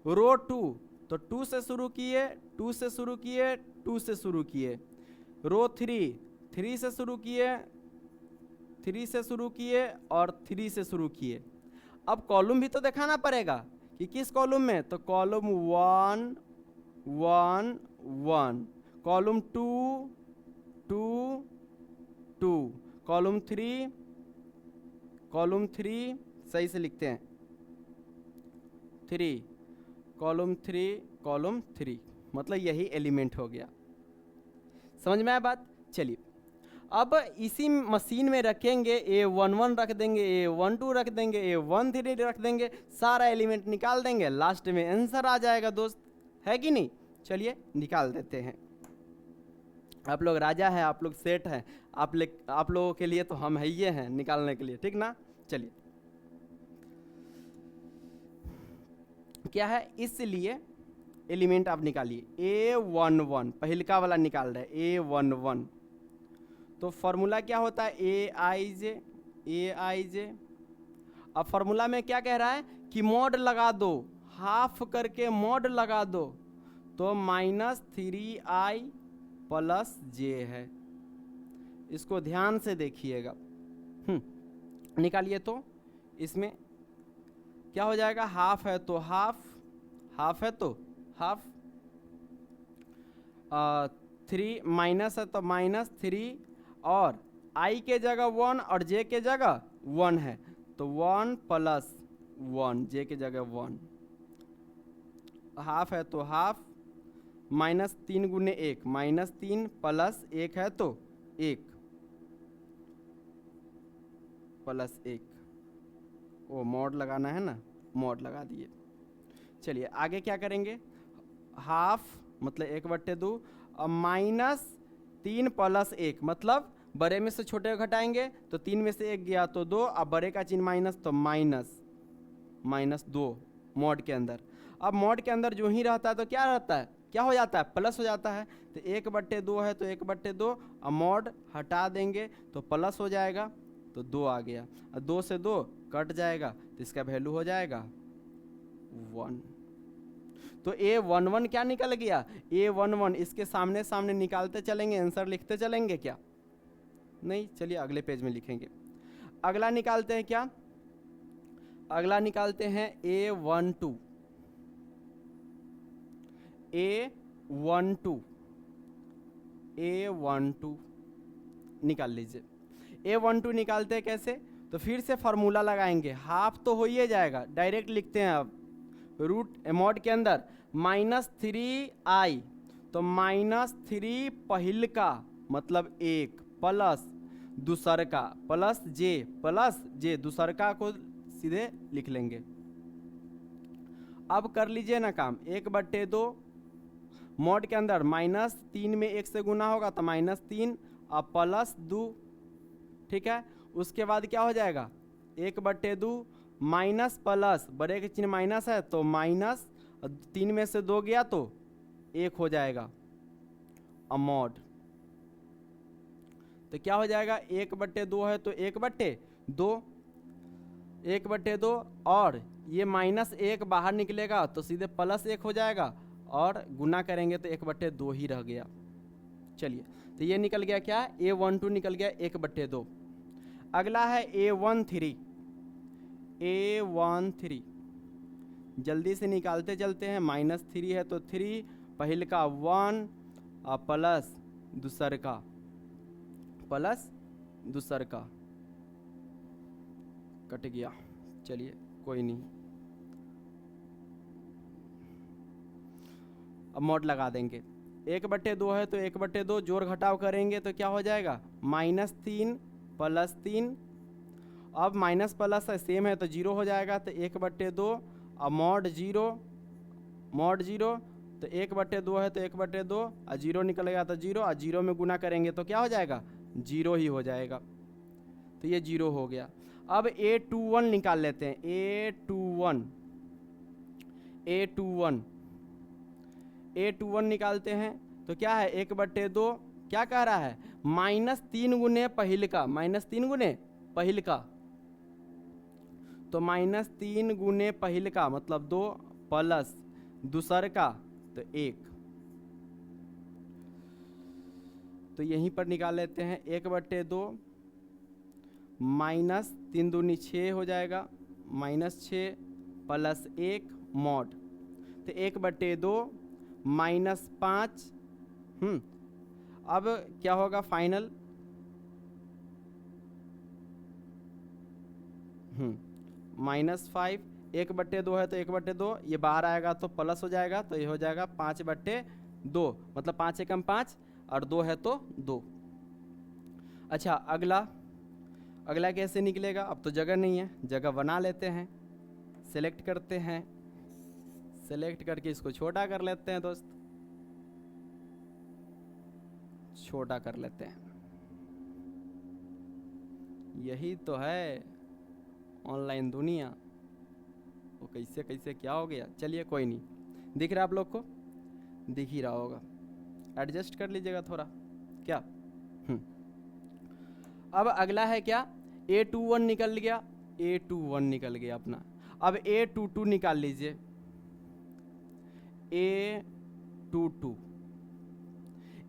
रो 2 तो 2 से शुरू किए, 2 से शुरू किए, 2 से शुरू किए। रो 3 से शुरू किए, 3 से शुरू किए और 3 से शुरू किए। अब कॉलम भी तो दिखाना पड़ेगा कि किस कॉलम में, तो कॉलम 1 1 1, कॉलम 2 2 2, कॉलम 3 सही से लिखते हैं 3, कॉलम 3 मतलब यही एलिमेंट हो गया। समझ में आया बात? चलिए अब इसी मशीन में रखेंगे, A11 रख देंगे, A12 रख देंगे, A13 रख देंगे, सारा एलिमेंट निकाल देंगे, लास्ट में आंसर आ जाएगा दोस्त, है कि नहीं? चलिए निकाल देते हैं। आप लोग राजा हैं, आप लोग सेठ हैं, आप लोगों के लिए तो हम है ही हैं निकालने के लिए, ठीक ना? चलिए क्या है, इसलिए एलिमेंट आप निकालिए। A11 पहलका वाला निकाल रहे हैं, A11 तो फॉर्मूला क्या होता है, ए आई जे। अब फॉर्मूला में क्या कह रहा है कि मॉड लगा दो, हाफ करके मॉड लगा दो, तो -3i + j है। इसको ध्यान से देखिएगा, निकालिए। तो इसमें क्या हो जाएगा, हाफ है तो हाफ है तो हाफ, 3 माइनस है तो -3, और i के जगह 1 और j के जगह 1 है, तो 1 + 1, j के जगह 1, हाफ है तो हाफ, -3 × 1, -3 + 1 है तो 1 + 1, वो मॉड लगाना है ना, मॉड लगा दिए। चलिए आगे क्या करेंगे, हाफ मतलब 1/2 और -3 + 1 मतलब बड़े में से छोटे को घटाएंगे तो 3 में से 1 गया तो 2, अब बड़े का चिन्ह माइनस तो -2 मॉड के अंदर। अब मॉड के अंदर जो ही रहता है तो क्या रहता है, क्या हो जाता है, प्लस हो जाता है। तो 1/2 है तो 1/2, अब मॉड हटा देंगे तो प्लस हो जाएगा, तो 2 आ गया, और 2 से 2 कट जाएगा तो इसका वैल्यू हो जाएगा 1। तो A11 क्या निकल गया, A11 इसके सामने सामने निकालते चलेंगे, आंसर लिखते चलेंगे क्या, नहीं? चलिए अगले पेज में लिखेंगे। अगला निकालते हैं क्या, अगला निकालते हैं A12 निकाल लीजिए। A12 निकालते हैं कैसे, तो फिर से फार्मूला लगाएंगे, हाफ तो हो ही जाएगा, डायरेक्ट लिखते हैं। अब रूट मॉड के अंदर -3i, तो -3 पहिलका मतलब 1 प्लस दूसरका प्लस j दूसरका को सीधे लिख लेंगे। अब कर लीजिए ना काम, 1/2 मॉड के अंदर -3 में 1 से गुना होगा तो -3 और +2, ठीक है। उसके बाद क्या हो जाएगा, 1/2 माइनस प्लस, बड़े के चिन्ह माइनस है तो माइनस, 3 में से 2 गया तो 1 हो जाएगा, मॉड। तो क्या हो जाएगा, 1/2 है तो 1/2, 1/2 और ये -1 बाहर निकलेगा तो सीधे +1 हो जाएगा और गुना करेंगे तो 1/2 ही रह गया। चलिए तो ये निकल गया क्या, A12 निकल गया 1/2। अगला है A13। A13 जल्दी से निकालते चलते हैं। -3 है तो 3 पहल का 1 और प्लस दूसर का कट गया। चलिए कोई नहीं, अब मॉड लगा देंगे। 1/2 है तो 1/2 जोड़ घटाव करेंगे तो क्या हो जाएगा, -3 +3। अब माइनस प्लस है सेम है तो 0 हो जाएगा, तो 1/2 और मॉड 0 तो 1/2 है तो 1/2 और 0 निकल गया तो 0 और 0 में गुना करेंगे तो क्या हो जाएगा, 0 ही हो जाएगा। तो ये 0 हो गया। अब A21 निकाल लेते हैं। A21 निकालते हैं तो क्या है, 1/2 क्या कह रहा है, -3 गुने पहिल का, -3 गुने पहिल का, तो -3 गुने पहिल का मतलब 2 प्लस दूसर का तो 1। तो यहीं पर निकाल लेते हैं। 1/2 -3 दूनी 6 हो जाएगा, -6 +1 मॉड, तो 1/2 -5। अब क्या होगा फाइनल, -5, 1/2 है तो 1/2, ये बाहर आएगा तो प्लस हो जाएगा, तो ये हो जाएगा 5/2, मतलब 5 एकम 5 और 2 है तो 2। अच्छा अगला कैसे निकलेगा, अब तो जगह नहीं है, जगह बना लेते हैं। सेलेक्ट करते हैं, सेलेक्ट करके इसको छोटा कर लेते हैं दोस्त, छोटा कर लेते हैं। यही तो है ऑनलाइन दुनिया, वो कैसे कैसे क्या हो गया। चलिए कोई नहीं, दिख रहा है आप लोग को, दिख ही रहा होगा, एडजस्ट कर लीजिएगा थोड़ा क्या। अब अगला है क्या, A21 निकल गया, A21 निकल गया अपना। अब A22 निकाल लीजिए,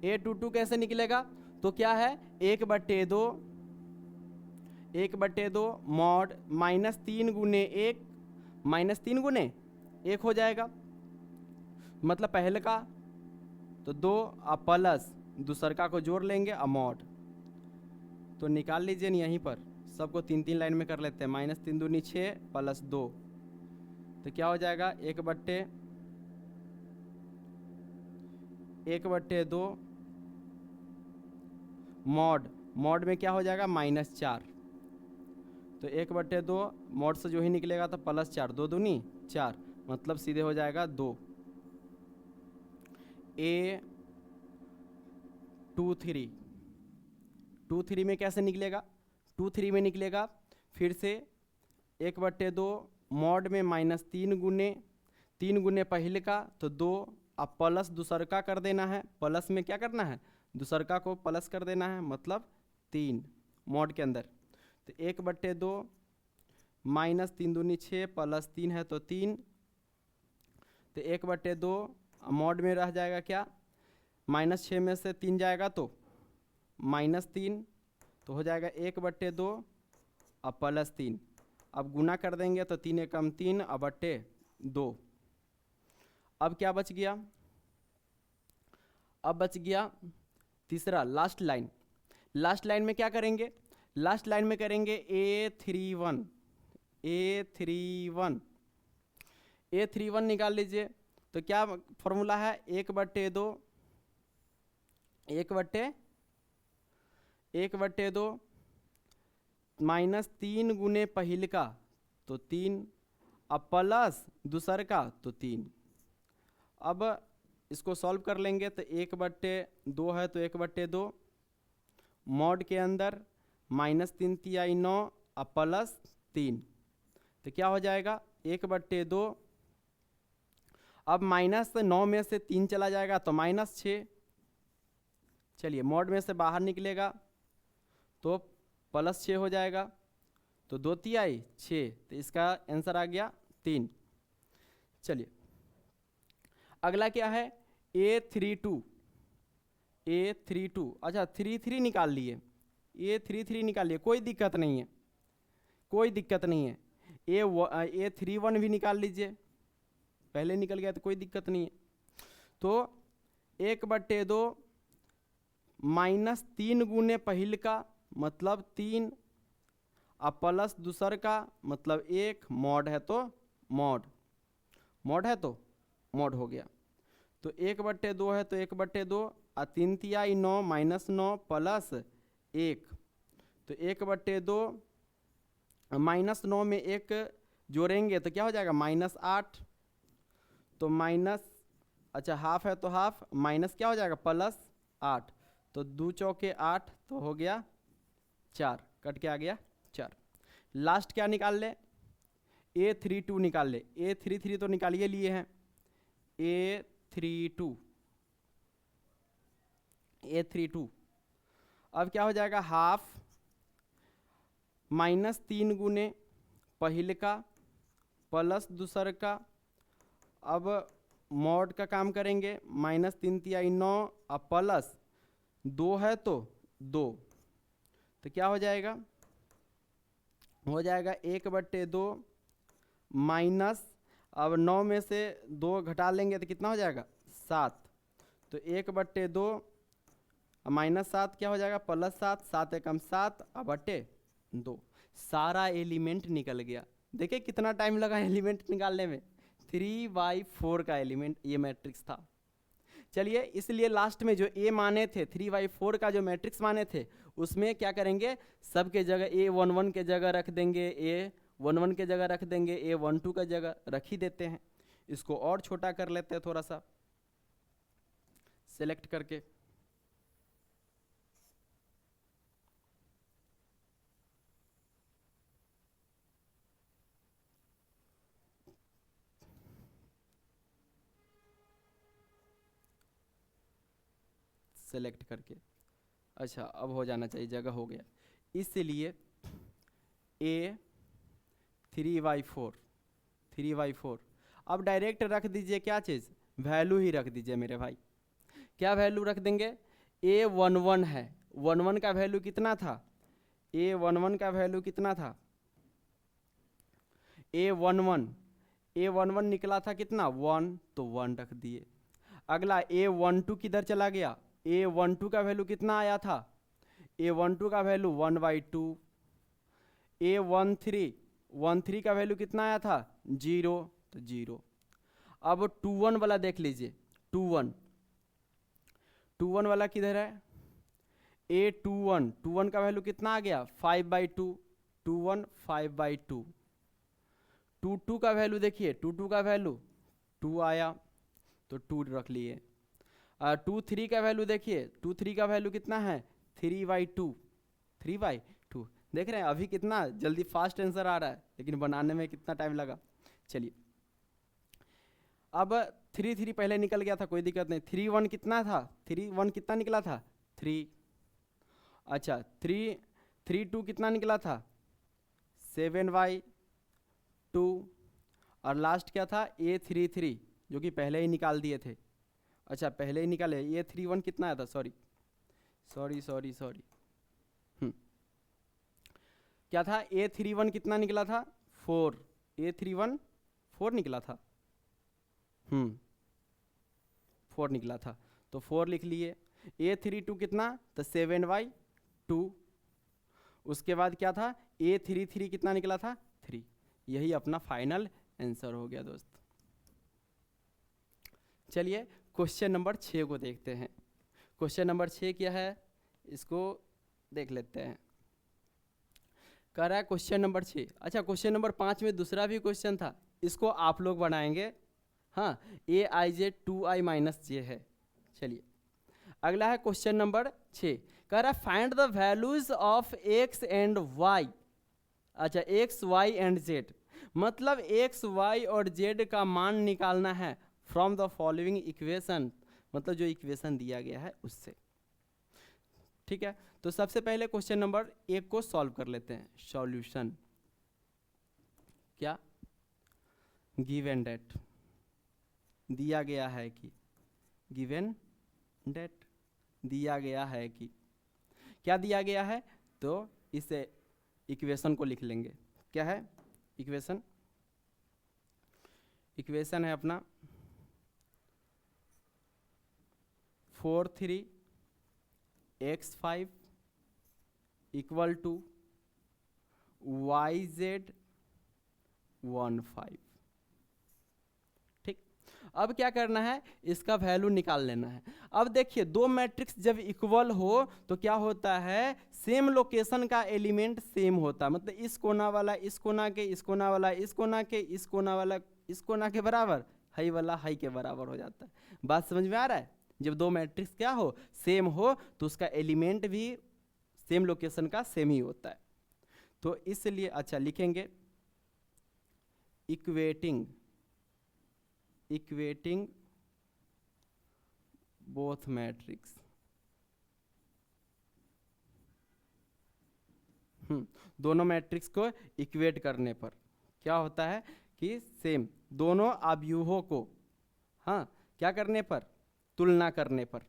A22 कैसे निकलेगा, तो क्या है 1/2 मॉड -3 गुने 1, -3 गुने 1 हो जाएगा, मतलब पहले का तो 2 और प्लस दूसर का को जोड़ लेंगे और मॉड, तो निकाल लीजिए यहीं पर सबको 3-3 लाइन में कर लेते हैं। -3 दूनी 6 +2 तो क्या हो जाएगा, 1/2 मॉड में क्या हो जाएगा, -4, तो 1/2 मॉड से जो ही निकलेगा तो +4, 2 दूनी 4, मतलब सीधे हो जाएगा 2। A23 में कैसे निकलेगा, 23 में निकलेगा फिर से 1/2 मॉड में -3 गुने पहले का तो 2 अब प्लस दूसर का कर देना है, प्लस में क्या करना है, दूसर का को प्लस कर देना है, मतलब 3 मॉड के अंदर, तो 1/2 -3 दूनी 6 +3 है तो 3, तो 1/2 मॉड में रह जाएगा क्या, -6 में से 3 जाएगा तो -3, तो हो जाएगा 1/2 और +3। अब गुना कर देंगे तो 3 एकम 3 और बट्टे 2। अब क्या बच गया, अब बच गया तीसरा लास्ट लाइन में क्या करेंगे, लास्ट लाइन में करेंगे A31 निकाल लीजिए, तो क्या फॉर्मूला है, 1/2 -3 गुने पहिल का तो 3 अब प्लस दूसर का तो 3। अब इसको सॉल्व कर लेंगे तो 1/2 है तो 1/2 मॉड के अंदर -3 तिया 9 और +3, तो क्या हो जाएगा 1/2, अब -9 में से 3 चला जाएगा तो -6, चलिए मॉड में से बाहर निकलेगा तो +6 हो जाएगा, तो 2 तिहाई 6, तो इसका आंसर आ गया 3। चलिए अगला क्या है, A32। अच्छा 3 निकाल लिए, A33 निकालिए, कोई दिक्कत नहीं है, कोई दिक्कत नहीं है। A31 भी निकाल लीजिए, पहले निकल गया तो कोई दिक्कत नहीं है। तो 1/2 -3 गुने पहिल का मतलब 3 और प्लस दूसर का मतलब 1, मॉड है तो मॉड, मॉड है तो मॉड हो गया। तो 1/2 है तो 1/2 और 3 तिहाई 9 -9 प्लस 1, तो 1/2 -9 में 1 जोड़ेंगे तो क्या हो जाएगा -8, तो माइनस, अच्छा हाफ है तो हाफ, माइनस क्या हो जाएगा +8, तो 2 चौके 8, तो हो गया 4, कट के आ गया 4। लास्ट क्या निकाल ले, A32 निकाल ले। A33 तो निकालिए लिए हैं, A32 अब क्या हो जाएगा, हाफ -3 गुने पहिल का प्लस दूसर का, अब मॉड का काम करेंगे, -3 तिहाई 9 और प्लस 2 है तो 2, तो क्या हो जाएगा, हो जाएगा 1/2 माइनस, अब 9 में से 2 घटा लेंगे तो कितना हो जाएगा 7, तो 1/2 -7 क्या हो जाएगा +7, 7 एकम 7 और बटे 2, सारा एलिमेंट निकल गया। देखिए कितना टाइम लगा एलिमेंट निकालने में, 3/4 का एलिमेंट ये मैट्रिक्स था। चलिए इसलिए लास्ट में जो ए माने थे 3/4 का जो मैट्रिक्स माने थे उसमें क्या करेंगे, सब के जगह A11 के जगह रख देंगे, A11 के जगह रख देंगे, A12 का जगह रख ही देते हैं। इसको और छोटा कर लेते हैं थोड़ा सा सेलेक्ट करके, सेलेक्ट करके, अच्छा अब हो जाना चाहिए, जगह हो गया। इसलिए A3/4 अब डायरेक्ट रख दीजिए क्या चीज़, वैल्यू ही रख दीजिए मेरे भाई। क्या वैल्यू रख देंगे, A11 है, 11 का वैल्यू कितना था, A11 का वैल्यू कितना था, A11 निकला था कितना 1, तो 1 रख दिए। अगला A12 किधर चला गया, A12 का वैल्यू कितना आया था, A12 का वैल्यू 1/2। A13 का वैल्यू कितना आया था 0, तो 0। अब 21 वाला देख लीजिए, 21 वाला किधर है, A21 का वैल्यू कितना आ गया 5/2, 21 5/2। 22 का वैल्यू देखिए, 22 का वैल्यू 2 आया तो 2 रख लिए। 23 का वैल्यू देखिए, 23 का वैल्यू कितना है 3/2, 3/2। देख रहे हैं अभी कितना जल्दी फास्ट आंसर आ रहा है, लेकिन बनाने में कितना टाइम लगा। चलिए अब 3 पहले निकल गया था, कोई दिक्कत नहीं। 3 कितना था, 3 कितना निकला था 3, अच्छा 3 कितना निकला था 7/2, और लास्ट क्या था A33 जो कि पहले ही निकाल दिए थे, अच्छा पहले ही निकाले। A31 कितना आया था, सॉरी क्या था A31 कितना निकला था 4, A31 4 निकला था, 4 निकला था, तो 4 लिख लिए। A32 कितना, तो 7/2। उसके बाद क्या था A33 कितना निकला था 3। यही अपना फाइनल आंसर हो गया दोस्त। चलिए क्वेश्चन नंबर 6 को देखते हैं। क्वेश्चन नंबर 6 क्या है, इसको देख लेते हैं। कह रहा है क्वेश्चन नंबर 6, अच्छा क्वेश्चन नंबर 5 में दूसरा भी क्वेश्चन था, इसको आप लोग बनाएंगे। हाँ AIJ 2I-J है। चलिए अगला है क्वेश्चन नंबर 6, कह रहा है find the values of x and y। अच्छा x, y एंड z, मतलब x, y और z का मान निकालना है फ्रॉम द फॉलोइंग इक्वेशन, मतलब जो इक्वेशन दिया गया है उससे। ठीक है, तो सबसे पहले क्वेश्चन नंबर 1 को सॉल्व कर लेते हैं। सॉल्यूशन क्या, गिवन डेट दिया गया है कि, गिवन डेट दिया गया है कि, क्या दिया गया है, तो इस इक्वेशन को लिख लेंगे। क्या है इक्वेशन, इक्वेशन है अपना 4(3)x5 इक्वल टू YZ15। ठीक, अब क्या करना है, इसका वैल्यू निकाल लेना है। अब देखिए दो मैट्रिक्स जब इक्वल हो तो क्या होता है, सेम लोकेशन का एलिमेंट सेम होता है, मतलब इस कोना वाला इस कोना के, इस कोना वाला इस कोना के, इस कोना वाला इस कोना के बराबर, हाई वाला हाई के बराबर हो जाता है। बात समझ में आ रहा है, जब दो मैट्रिक्स क्या हो, सेम हो, तो उसका एलिमेंट भी सेम लोकेशन का सेम ही होता है। तो इसलिए अच्छा लिखेंगे इक्वेटिंग, इक्वेटिंग बोथ मैट्रिक्स। दोनों मैट्रिक्स को इक्वेट करने पर क्या होता है कि सेम, दोनों अवयवों को हाँ क्या करने पर, तुलना करने पर।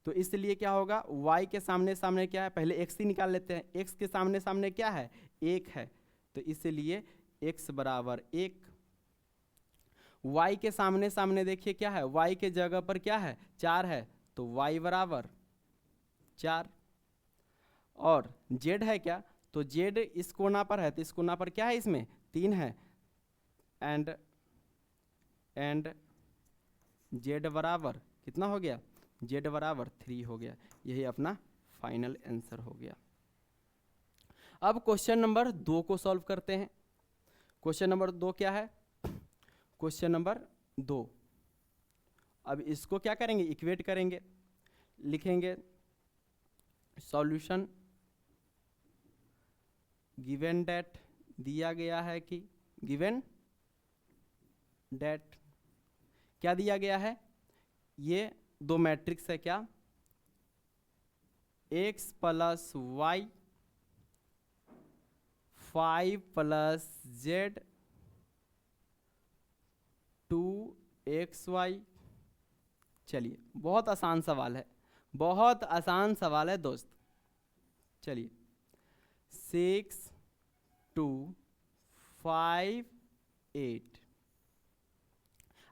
तो इसलिए क्या होगा, y के सामने सामने क्या है, पहले x ही निकाल लेते हैं, x के सामने सामने क्या है, 1 है, तो इसलिए x बराबर 1। y के सामने सामने देखिए क्या है, y के जगह पर क्या है, 4 है, तो y बराबर 4। और z है क्या, तो z इस कोना पर है, तो इस कोना पर क्या है, इसमें 3 है, एंड z बराबर कितना हो गया, z बराबर 3 हो गया। यही अपना फाइनल आंसर हो गया। अब क्वेश्चन नंबर 2 को सॉल्व करते हैं। क्वेश्चन नंबर 2 क्या है, क्वेश्चन नंबर 2, अब इसको क्या करेंगे, इक्वेट करेंगे। लिखेंगे सॉल्यूशन गिवन डेट दिया गया है कि, गिवन डेट क्या दिया गया है, ये दो मैट्रिक्स है क्या, x plus y 5 plus z 2xy। चलिए बहुत आसान सवाल है, बहुत आसान सवाल है दोस्त। चलिए 6 2 5 8।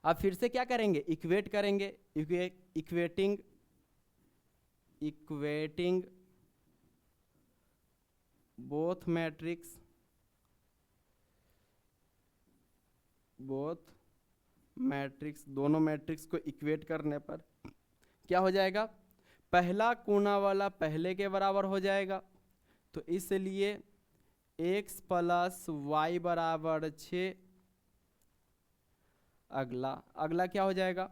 अब फिर से क्या करेंगे, इक्वेट करेंगे, इक्वेटिंग बोथ मैट्रिक्स, दोनों मैट्रिक्स को इक्वेट करने पर क्या हो जाएगा, पहला कोना वाला पहले के बराबर हो जाएगा, तो इसलिए x प्लस वाई बराबर 6। अगला क्या हो जाएगा,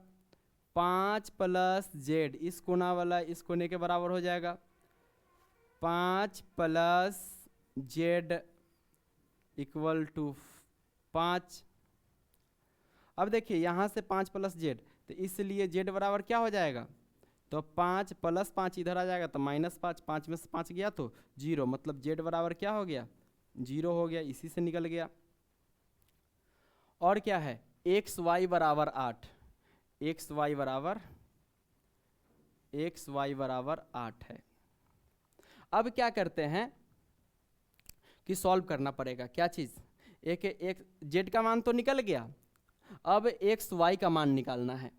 5 प्लस जेड, इस कोना वाला इस कोने के बराबर हो जाएगा, 5 प्लस जेड इक्वल टू 5। अब देखिए यहाँ से 5 प्लस जेड, तो इसलिए जेड बराबर क्या हो जाएगा, तो 5 प्लस 5 इधर आ जाएगा, तो -5, 5 में से 5 गया तो 0, मतलब जेड बराबर क्या हो गया, 0 हो गया, इसी से निकल गया। और क्या है, एक्स वाई बराबर 8, एक्स वाई बराबर 8 है। अब क्या करते हैं कि सॉल्व करना पड़ेगा, क्या चीज़, एक जेड का मान तो निकल गया, अब एक्स वाई का मान निकालना है।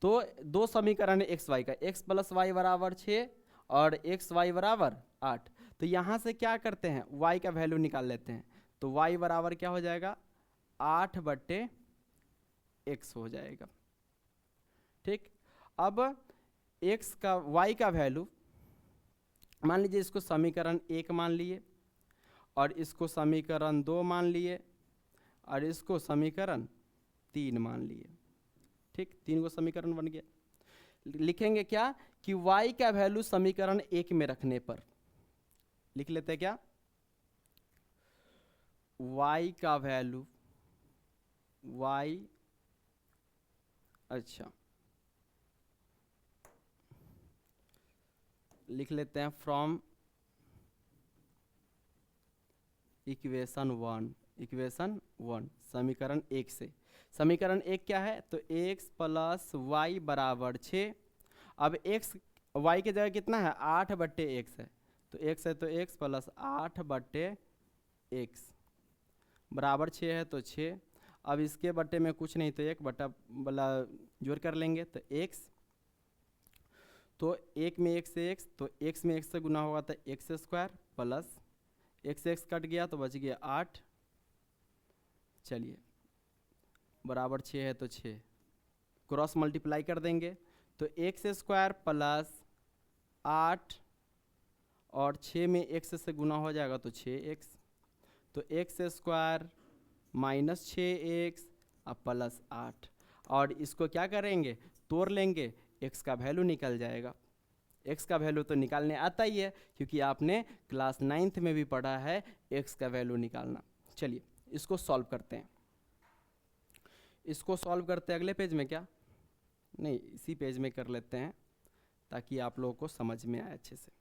तो दो समीकरण है एक्स वाई का, एक्स प्लस वाई बराबर 6 और एक्स वाई बराबर 8। तो यहाँ से क्या करते हैं, वाई का वैल्यू निकाल लेते हैं, तो वाई बराबर क्या हो जाएगा, 8/x हो जाएगा। ठीक, अब x का y का वैल्यू मान लीजिए, इसको समीकरण 1 मान लिए, और इसको समीकरण 2 मान लिए, और इसको समीकरण 3 मान लिए। ठीक, 3 को समीकरण बन गया। लिखेंगे क्या कि y का वैल्यू समीकरण 1 में रखने पर, लिख लेते हैं क्या, y का वैल्यू, y, अच्छा लिख लेते हैं फ्रॉम इक्वेशन 1, इक्वेशन 1 समीकरण 1 से। समीकरण 1 क्या है? तो x प्लस वाई बराबर 6। अब x y की जगह कितना है? 8/x है, तो x है तो x प्लस 8/x बराबर 6 है तो 6। अब इसके बट्टे में कुछ नहीं तो 1 बट्टा वाला जोड़ कर लेंगे तो x, तो 1 में x से x, तो x में x से गुना होगा तो x square plus x cut गया तो बच गया 8। चलिए बराबर 6 है तो 6, क्रॉस मल्टीप्लाई कर देंगे तो x स्क्वायर प्लस 8 और 6 में x से गुना हो जाएगा तो 6x, तो x स्क्वायर माइनस 6x अब प्लस 8, और इसको क्या करेंगे? तोड़ लेंगे, x का वैल्यू निकल जाएगा। x का वैल्यू तो निकालने आता ही है क्योंकि आपने क्लास 9th में भी पढ़ा है x का वैल्यू निकालना। चलिए इसको सॉल्व करते हैं। इसको सॉल्व करते हैं अगले पेज में, क्या नहीं इसी पेज में कर लेते हैं ताकि आप लोगों को समझ में आए अच्छे से।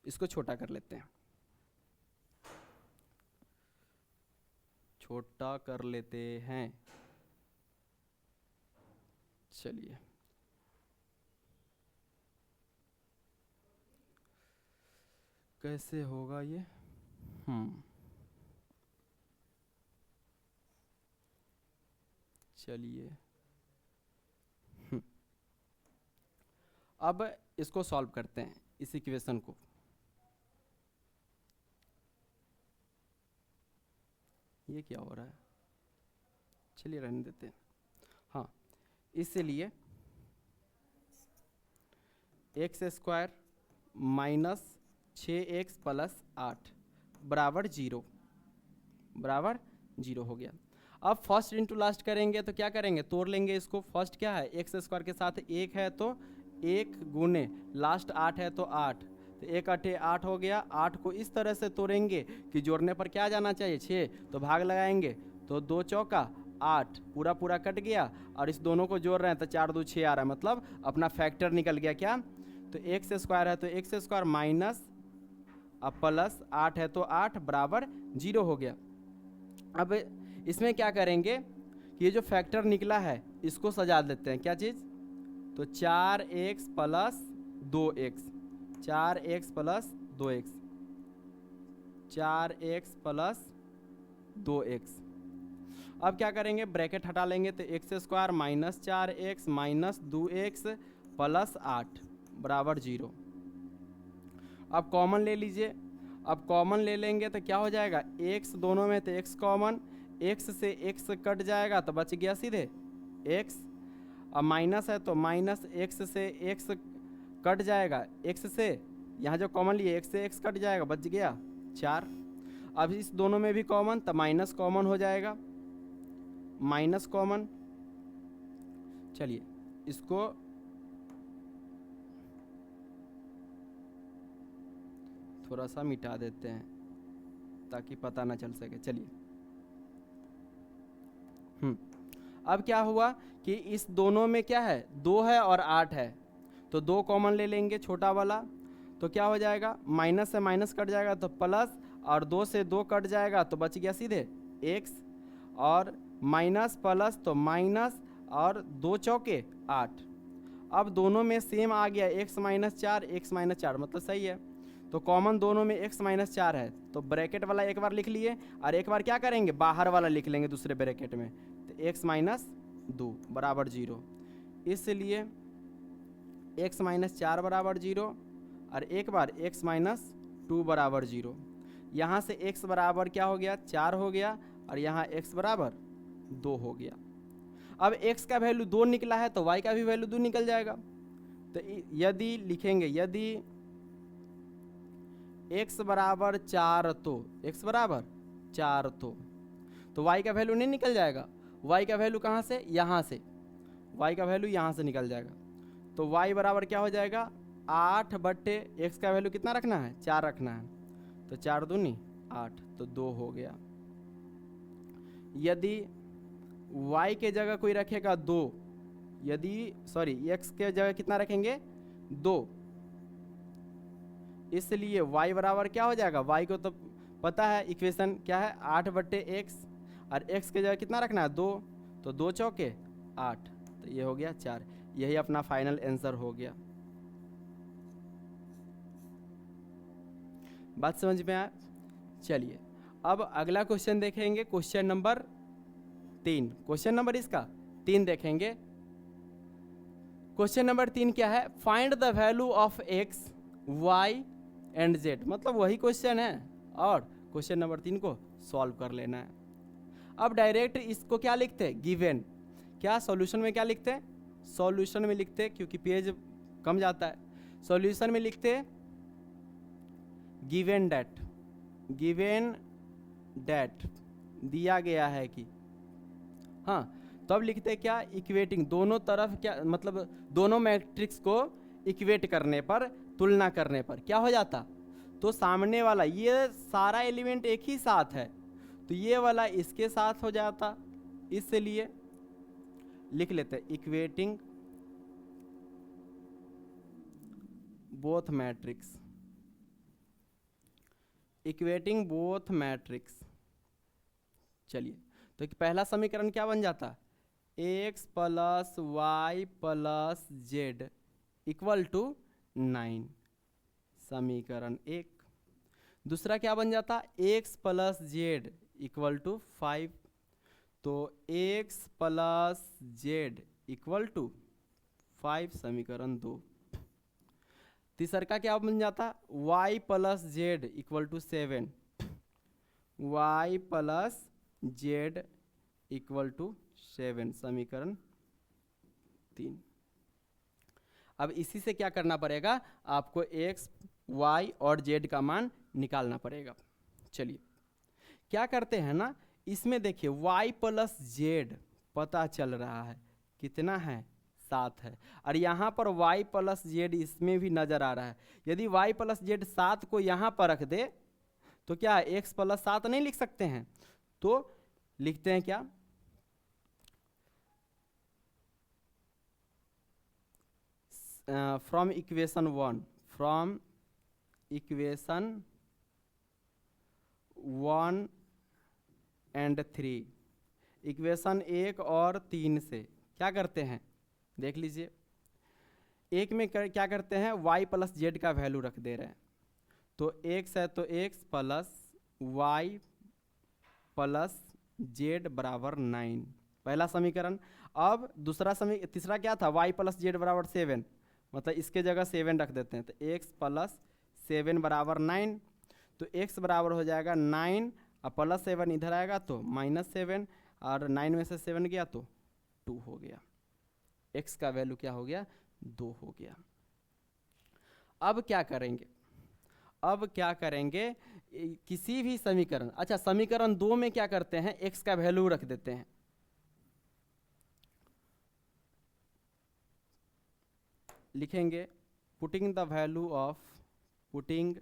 इसको छोटा कर लेते हैं, छोटा कर लेते हैं। चलिए कैसे होगा ये? चलिए अब इसको सॉल्व करते हैं, इस इक्वेशन को। ये क्या हो रहा है? चलिए रहने देते हैं। हाँ, इसलिए x square minus 6x plus 8 बराबर 0, बराबर 0 हो गया। अब फर्स्ट इंटू लास्ट करेंगे तो क्या करेंगे? तोड़ लेंगे इसको। फर्स्ट क्या है? एक्स स्क्वायर के साथ 1 है तो 1 गुने लास्ट 8 है तो 8, तो 1 8 8 हो गया। 8 को इस तरह से तोड़ेंगे कि जोड़ने पर क्या जाना चाहिए? 6, तो भाग लगाएंगे तो 2 चौका 8, पूरा पूरा कट गया, और इस दोनों को जोड़ रहे हैं तो 4 2 6 आ रहा है, मतलब अपना फैक्टर निकल गया। क्या? तो एक्स स्क्वायर है तो एक्स स्क्वायर माइनस अब प्लस 8 है तो 8 बराबर 0 हो गया। अब इसमें क्या करेंगे कि ये जो फैक्टर निकला है इसको सजा देते हैं। क्या चीज़? तो 4x plus 2x, 4x plus 2x, 4x plus 2x। अब क्या करेंगे? ब्रैकेट हटा लेंगे तो x square minus 4x minus 2x plus 8 बराबर 0। अब कॉमन ले लीजिए। अब कॉमन ले लेंगे तो क्या हो जाएगा? x दोनों में तो x कॉमन, x से x कट जाएगा तो बच गया सीधे x। अब माइनस है तो माइनस x से x कट जाएगा, x से यहाँ जो कॉमन लिए x से x कट जाएगा, बच गया 4। अब इस दोनों में भी कॉमन तो माइनस कॉमन हो जाएगा, माइनस कॉमन। चलिए इसको थोड़ा सा मिटा देते हैं ताकि पता ना चल सके। चलिए अब क्या हुआ कि इस दोनों में क्या है? 2 है और 8 है, तो 2 कॉमन ले लेंगे छोटा वाला, तो क्या हो जाएगा? माइनस से माइनस कट जाएगा तो प्लस, और 2 से 2 कट जाएगा तो बच गया सीधे x, और माइनस प्लस तो माइनस, और 2 चौके 8। अब दोनों में सेम आ गया x माइनस 4, x माइनस 4, मतलब सही है। तो कॉमन दोनों में x माइनस 4 है, तो ब्रैकेट वाला एक बार लिख लिए, और एक बार क्या करेंगे? बाहर वाला लिख लेंगे दूसरे ब्रैकेट में, तो x माइनस 2 बराबर 0। इसलिए x माइनस 4 बराबर 0, और एक बार x माइनस 2 बराबर 0। यहाँ से x बराबर क्या हो गया? 4 हो गया, और यहाँ x बराबर 2 हो गया। अब x का वैल्यू 2 निकला है तो y का भी वैल्यू 2 निकल जाएगा। तो यदि लिखेंगे, यदि x बराबर 4 तो x बराबर 4 तो y का वैल्यू नहीं निकल जाएगा? y का वैल्यू कहाँ से? यहाँ से, y का वैल्यू यहाँ से निकल जाएगा। तो y बराबर क्या हो जाएगा? 8/x का वैल्यू कितना रखना है? 4 रखना है, तो 4 दूनी 8, तो 2 हो गया। यदि y के जगह कोई रखेगा 2, यदि सॉरी x के जगह कितना रखेंगे? 2, इसलिए y बराबर क्या हो जाएगा? y को तो पता है इक्वेशन क्या है, 8/x, और x के जगह कितना रखना है 2, तो 2 चौके 8, तो ये हो गया 4। यही अपना फाइनल आंसर हो गया। बात समझ में आया? चलिए अब अगला क्वेश्चन देखेंगे, क्वेश्चन नंबर 3। क्वेश्चन नंबर इसका 3 देखेंगे। क्वेश्चन नंबर 3 क्या है, find the value of x, y and z। मतलब वही क्वेश्चन है और क्वेश्चन नंबर 3 को सॉल्व कर लेना है। अब डायरेक्ट इसको क्या लिखते हैं, गिवन। क्या सॉल्यूशन में क्या लिखते हैं, सॉल्यूशन में लिखते हैं, क्योंकि पेज कम जाता है, सॉल्यूशन में लिखते हैं गिवन डैट दिया गया है कि, हाँ, तब लिखते हैं क्या, इक्वेटिंग, दोनों तरफ क्या मतलब दोनों मैट्रिक्स को इक्वेट करने पर, तुलना करने पर क्या हो जाता, तो सामने वाला ये सारा एलिमेंट एक ही साथ है तो ये वाला इसके साथ हो जाता, इसलिए लिख लेते हैं equating both matrix, equating both matrix. चलिए तो पहला समीकरण क्या बन जाता, x plus y plus z equal to 9, समीकरण 1। दूसरा क्या बन जाता, x plus z equal to 5, तो x plus z equal to 5, समीकरण 2। तीसरा क्या बन जाता, y plus z equal to 7, y plus z equal to 7, समीकरण 3। अब इसी से क्या करना पड़ेगा, आपको x, y और z का मान निकालना पड़ेगा। चलिए क्या करते हैं ना, इसमें देखिए y प्लस जेड पता चल रहा है कितना है, 7 है, और यहाँ पर y प्लस जेड इसमें भी नजर आ रहा है। यदि y प्लस जेड 7 को यहाँ पर रख दे तो क्या x प्लस 7 नहीं लिख सकते हैं, तो लिखते हैं क्या, from equation 1, from equation 1 and 3, equation 1 और 3 से क्या करते हैं, देख लीजिए। एक में क्या करते हैं, y प्लस जेड का वैल्यू रख दे रहे हैं, तो x है तो x plus y plus z बराबर 9, पहला समीकरण। अब दूसरा तीसरा क्या था, y प्लस जेड बराबर 7, मतलब इसके जगह 7 रख देते हैं, तो x प्लस 7 बराबर 9, तो x बराबर हो जाएगा 9 और प्लस 7 इधर आएगा तो -7, और 9 में से 7 गया तो 2 हो गया, x का वैल्यू क्या हो गया, 2 हो गया। अब क्या करेंगे, अब क्या करेंगे, किसी भी समीकरण, अच्छा समीकरण 2 में क्या करते हैं, x का वैल्यू रख देते हैं, लिखेंगे putting the value of, putting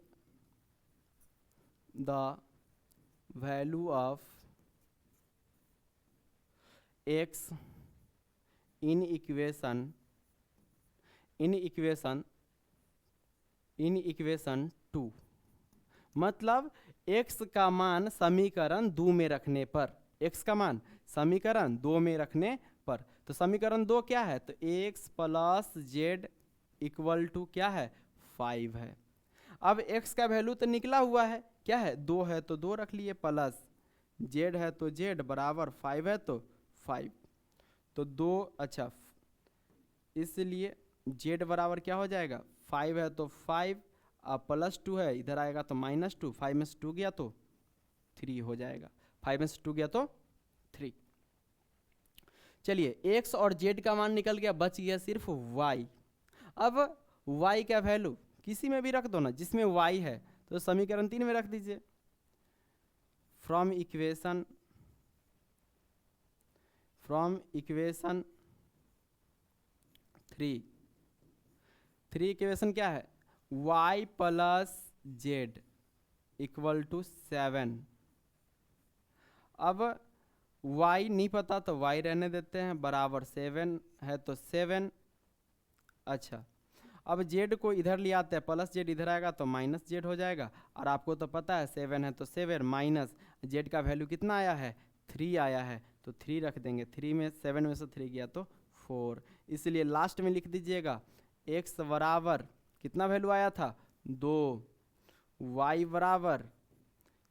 the value of x in equation 2, मतलब x का मान समीकरण 2 में रखने पर, x का मान समीकरण 2 में रखने पर, तो समीकरण 2 क्या है, तो x plus z equal to क्या है, 5 है। अब x का वैल्यू तो निकला हुआ है, क्या है, 2 है तो 2 रख लिए, प्लस z है तो z बराबर 5 है तो 5, तो 2, अच्छा इसलिए z बराबर क्या हो जाएगा, 5 है तो 5, अब प्लस 2 है इधर आएगा तो -2, 5 में से 2 गया तो 3 हो जाएगा, 5 में से 2 गया तो 3। चलिए x और z का मान निकल गया, बच गया सिर्फ y। अब y का वैल्यू किसी में भी रख दो ना जिसमें y है, तो समीकरण 3 में रख दीजिए, फ्रॉम इक्वेशन 3 इक्वेशन क्या है, y plus z equal to 7। अब y नहीं पता तो y रहने देते हैं, बराबर 7 है तो 7, अच्छा अब जेड को इधर ले आते हैं, प्लस जेड इधर आएगा तो माइनस जेड हो जाएगा। और आपको तो पता है 7 है तो 7 माइनस जेड का वैल्यू कितना आया है, 3 आया है, तो 3 रख देंगे। 3 में 7 में से 3 गया तो 4, इसलिए लास्ट में लिख दीजिएगा x बराबर कितना वैल्यू आया था 2, y बराबर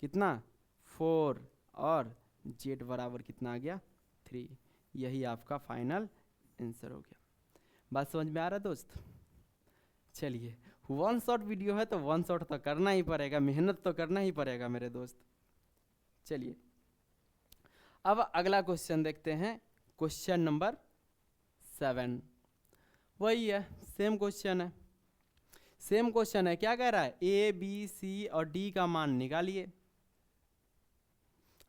कितना 4 और z बराबर कितना आ गया 3। यही आपका फाइनल आंसर हो गया। बात समझ में आ रहा है दोस्त? चलिए, वन शॉट वीडियो है तो वन शॉट तो करना ही पड़ेगा, मेहनत तो करना ही पड़ेगा मेरे दोस्त। चलिए अब अगला क्वेश्चन देखते हैं, क्वेश्चन नंबर 7। वही है, सेम क्वेश्चन है, सेम क्वेश्चन है। क्या कह रहा है, ए बी सी और डी का मान निकालिए।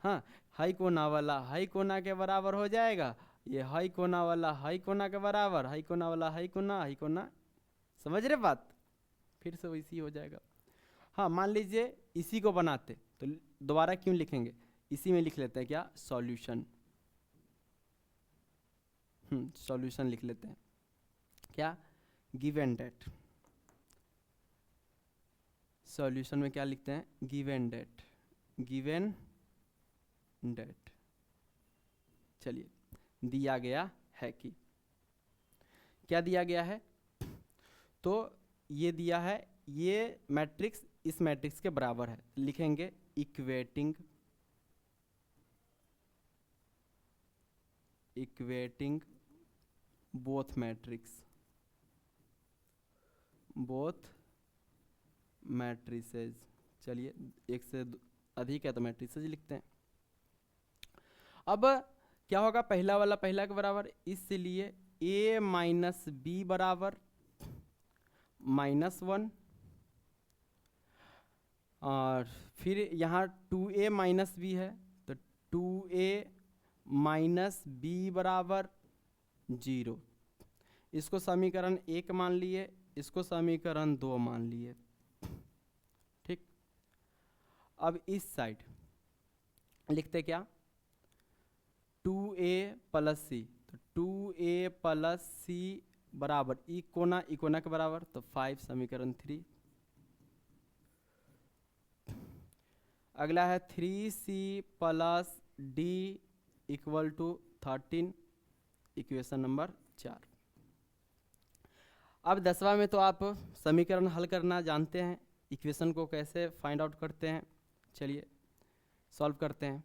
हाँ, हाई कोना वाला हाई कोना के बराबर हो जाएगा, ये हाई कोना वाला हाई कोना के बराबर, हाई कोना वाला हाई कोना, समझ रहे बात? फिर से वैसी हो जाएगा। हाँ, मान लीजिए इसी को बनाते तो दोबारा क्यों लिखेंगे, इसी में लिख लेते हैं क्या, सॉल्यूशन। सॉल्यूशन लिख लेते हैं क्या, गिवन डेट। सॉल्यूशन में क्या लिखते हैं, गिवन डेट, गिवन डेट। चलिए, दिया गया है कि क्या दिया गया है, तो ये दिया है, ये मैट्रिक्स इस मैट्रिक्स के बराबर है, लिखेंगे equating both matrix, both matrices. चलिए, एक से अधिक है तो मैट्रिसेज लिखते हैं। अब क्या होगा, पहला वाला पहला के बराबर, इसलिए a माइनस बी बराबर -1, और फिर यहाँ 2a माइनस बी है तो 2a माइनस बी बराबर 0। इसको समीकरण 1 मान लिए, इसको समीकरण 2 मान लिए। ठीक, अब इस साइड लिखते क्या, 2a प्लस सी, तो 2a प्लस सी बराबर इकोना के बराबर, तो 5 समीकरण 3। अगला है 3c plus D equal to 13, equation number 4। अब 10वां में तो आप समीकरण हल करना जानते हैं, इक्वेशन को कैसे फाइंड आउट करते हैं। चलिए सॉल्व करते हैं।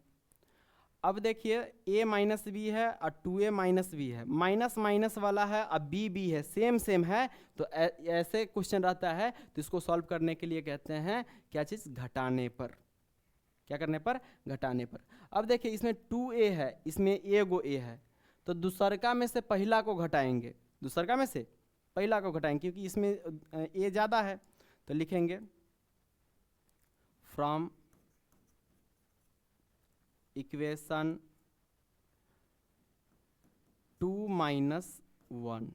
अब देखिए, a माइनस बी है और 2a माइनस बी है, माइनस माइनस वाला है, अब b है, सेम है, तो ऐसे क्वेश्चन रहता है, तो इसको सॉल्व करने के लिए कहते हैं क्या चीज़, घटाने पर। क्या करने पर, घटाने पर। अब देखिए, इसमें 2a है, इसमें एगो a है, तो दूसरका में से पहला को घटाएंगे, दूसरका में से पहला को घटाएंगे, क्योंकि इसमें a ज़्यादा है, तो लिखेंगे फ्रॉम इक्वेशन 2 माइनस 1,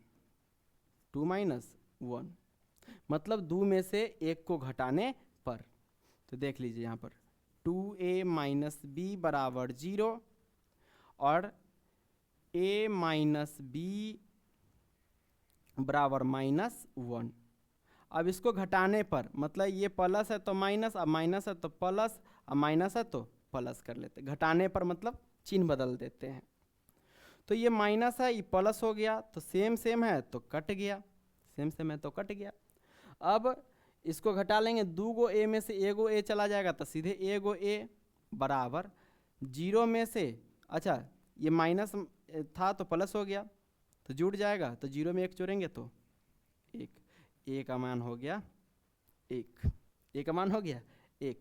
मतलब 2 में से 1 को घटाने पर। तो देख लीजिए यहाँ पर 2a माइनस बी बराबर 0 और a माइनस बी बराबर -1। अब इसको घटाने पर, मतलब ये प्लस है तो माइनस, अब माइनस है तो प्लस, अब माइनस है तो प्लस कर लेते, घटाने पर मतलब चिन्ह बदल देते हैं। तो ये माइनस है, ये प्लस हो गया, तो सेम है तो कट गया, सेम है तो कट गया। अब इसको घटा लेंगे, 2 गो a में से एगो a चला जाएगा, तो सीधे एगो a बराबर 0 में से, अच्छा ये माइनस था तो प्लस हो गया, तो जुड़ जाएगा, तो 0 में 1 जोड़ेंगे तो 1, a का मान हो गया 1, a का मान हो गया 1।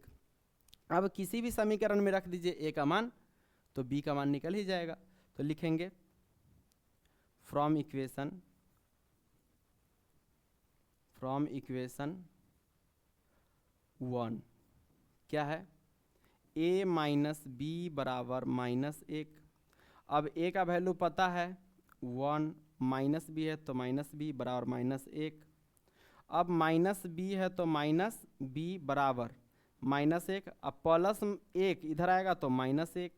अब किसी भी समीकरण में रख दीजिए a का मान, तो b का मान निकल ही जाएगा। तो लिखेंगे फ्रॉम इक्वेशन 1 क्या है, a माइनस बी बराबर -1। अब a का वैल्यू पता है 1, माइनस बी है तो माइनस बी बराबर -1। अब माइनस बी है तो माइनस बी बराबर -1, अब प्लस 1 इधर आएगा तो -1,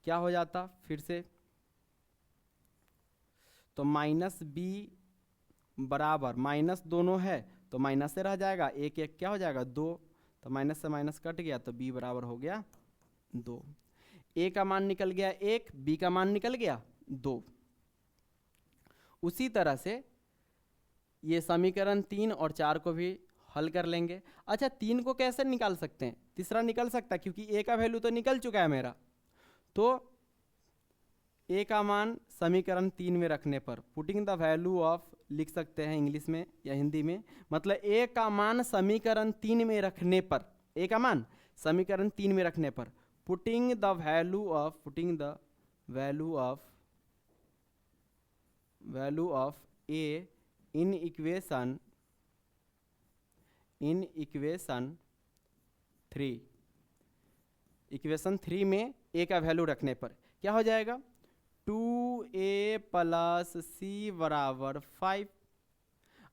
क्या हो जाता फिर से, तो -b बराबर माइनस दोनों है तो माइनस से रह जाएगा, एक एक क्या हो जाएगा 2, तो माइनस से माइनस कट गया तो b बराबर हो गया 2। a का मान निकल गया 1, b का मान निकल गया 2। उसी तरह से ये समीकरण 3 और 4 को भी हल कर लेंगे। अच्छा 3 को कैसे निकाल सकते हैं, तीसरा निकल सकता है क्योंकि a का वैल्यू तो निकल चुका है मेरा, तो a का मान समीकरण 3 में रखने पर पुटिंग द वैल्यू ऑफ लिख सकते हैं इंग्लिश में या हिंदी में, मतलब a का मान समीकरण 3 में रखने पर, a का मान समीकरण 3 में रखने पर putting the value of a in equation 3, equation 3 में a का वैल्यू रखने पर क्या हो जाएगा 2a प्लस सी बराबर 5।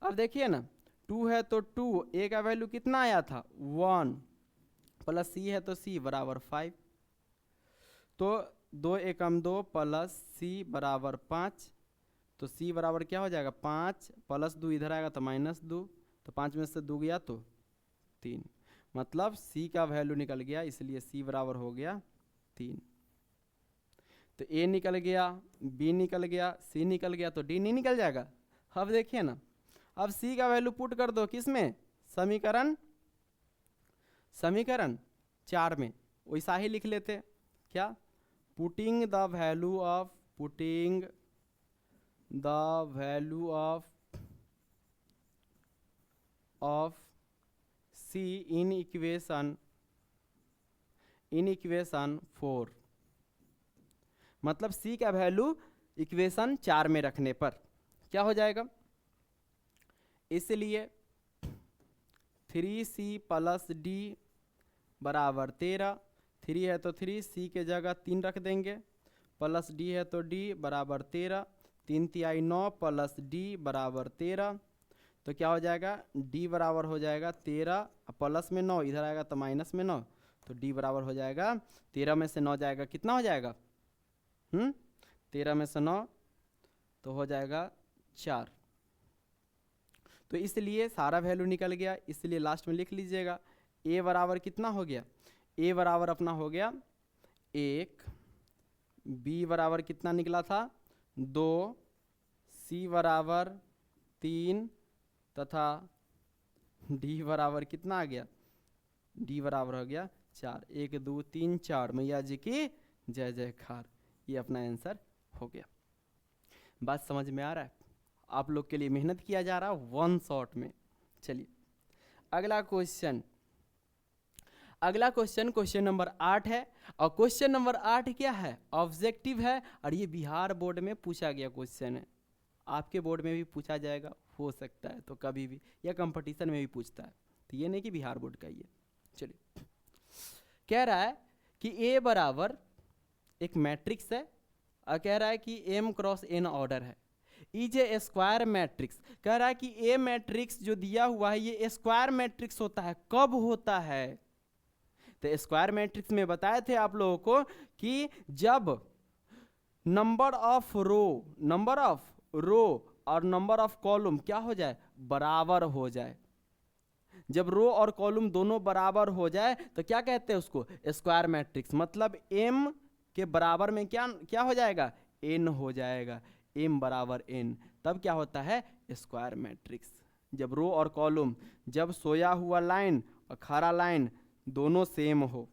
अब देखिए ना 2 है तो 2, a का वैल्यू कितना आया था 1, प्लस सी है तो c बराबर 5, तो 2 एकम 2 प्लस c बराबर 5, तो c बराबर क्या हो जाएगा 5 प्लस 2 इधर आएगा तो माइनस 2, तो 5 में से 2 गया तो 3, मतलब c का वैल्यू निकल गया, इसलिए c बराबर हो गया 3। तो a निकल गया, b निकल गया, c निकल गया, तो d नहीं निकल जाएगा। अब देखिए ना, अब c का वैल्यू पुट कर दो किस में, समीकरण 4 में, वैसा ही लिख लेते क्या, putting the value of c in equation 4, मतलब c का वैल्यू इक्वेशन 4 में रखने पर क्या हो जाएगा, इसलिए 3c प्लस d बराबर 13, 3 है तो 3, c के जगह 3 रख देंगे, प्लस d है तो d बराबर 13, 3 तिहाई 9 प्लस d बराबर 13, तो क्या हो जाएगा d बराबर हो जाएगा 13, प्लस में 9 इधर आएगा तो माइनस में 9, तो d बराबर हो जाएगा 13 में से 9 जाएगा कितना हो जाएगा 13 में से 9 तो हो जाएगा 4। तो इसलिए सारा वैल्यू निकल गया, इसलिए लास्ट में लिख लीजिएगा a बराबर कितना हो गया, a बराबर अपना हो गया 1, b बराबर कितना निकला था 2, c बराबर 3 तथा d बराबर कितना आ गया, d बराबर हो गया 4। 1 2 3 4 मैया जी की जय जयकार, ये अपना आंसर हो गया। बात समझ में आ रहा है, आप लोग के लिए मेहनत किया जा रहा है 1 शॉट में। चलिए अगला क्वेश्चन क्वेश्चन नंबर 8 है, और क्वेश्चन नंबर 8 क्या है, ऑब्जेक्टिव है, और ये बिहार बोर्ड में पूछा गया क्वेश्चन है, आपके बोर्ड में भी पूछा जाएगा हो सकता है, तो कभी भी, या कंपटीशन में भी पूछता है, तो ये नहीं कि बिहार बोर्ड का ही है। चलिए कह रहा है कि a बराबर एक मैट्रिक्स है, और कह रहा है कि m क्रॉस n ऑर्डर है, इज ए स्क्वायर मैट्रिक्स। कह रहा है कि ए मैट्रिक्स जो दिया हुआ है ये स्क्वायर मैट्रिक्स होता है, कब होता है, तो स्क्वायर मैट्रिक्स में बताए थे आप लोगों को कि जब नंबर ऑफ रो और नंबर ऑफ कॉलम क्या हो जाए, बराबर हो जाए। जब रो और कॉलम दोनों बराबर हो जाए तो क्या कहते हैं उसको, स्क्वायर मैट्रिक्स। मतलब m के बराबर में क्या हो जाएगा, n हो जाएगा, m बराबर n, तब क्या होता है स्क्वायर मैट्रिक्स। जब रो और कॉलम, जब सोया हुआ लाइन और खड़ा लाइन दोनों सेम हो,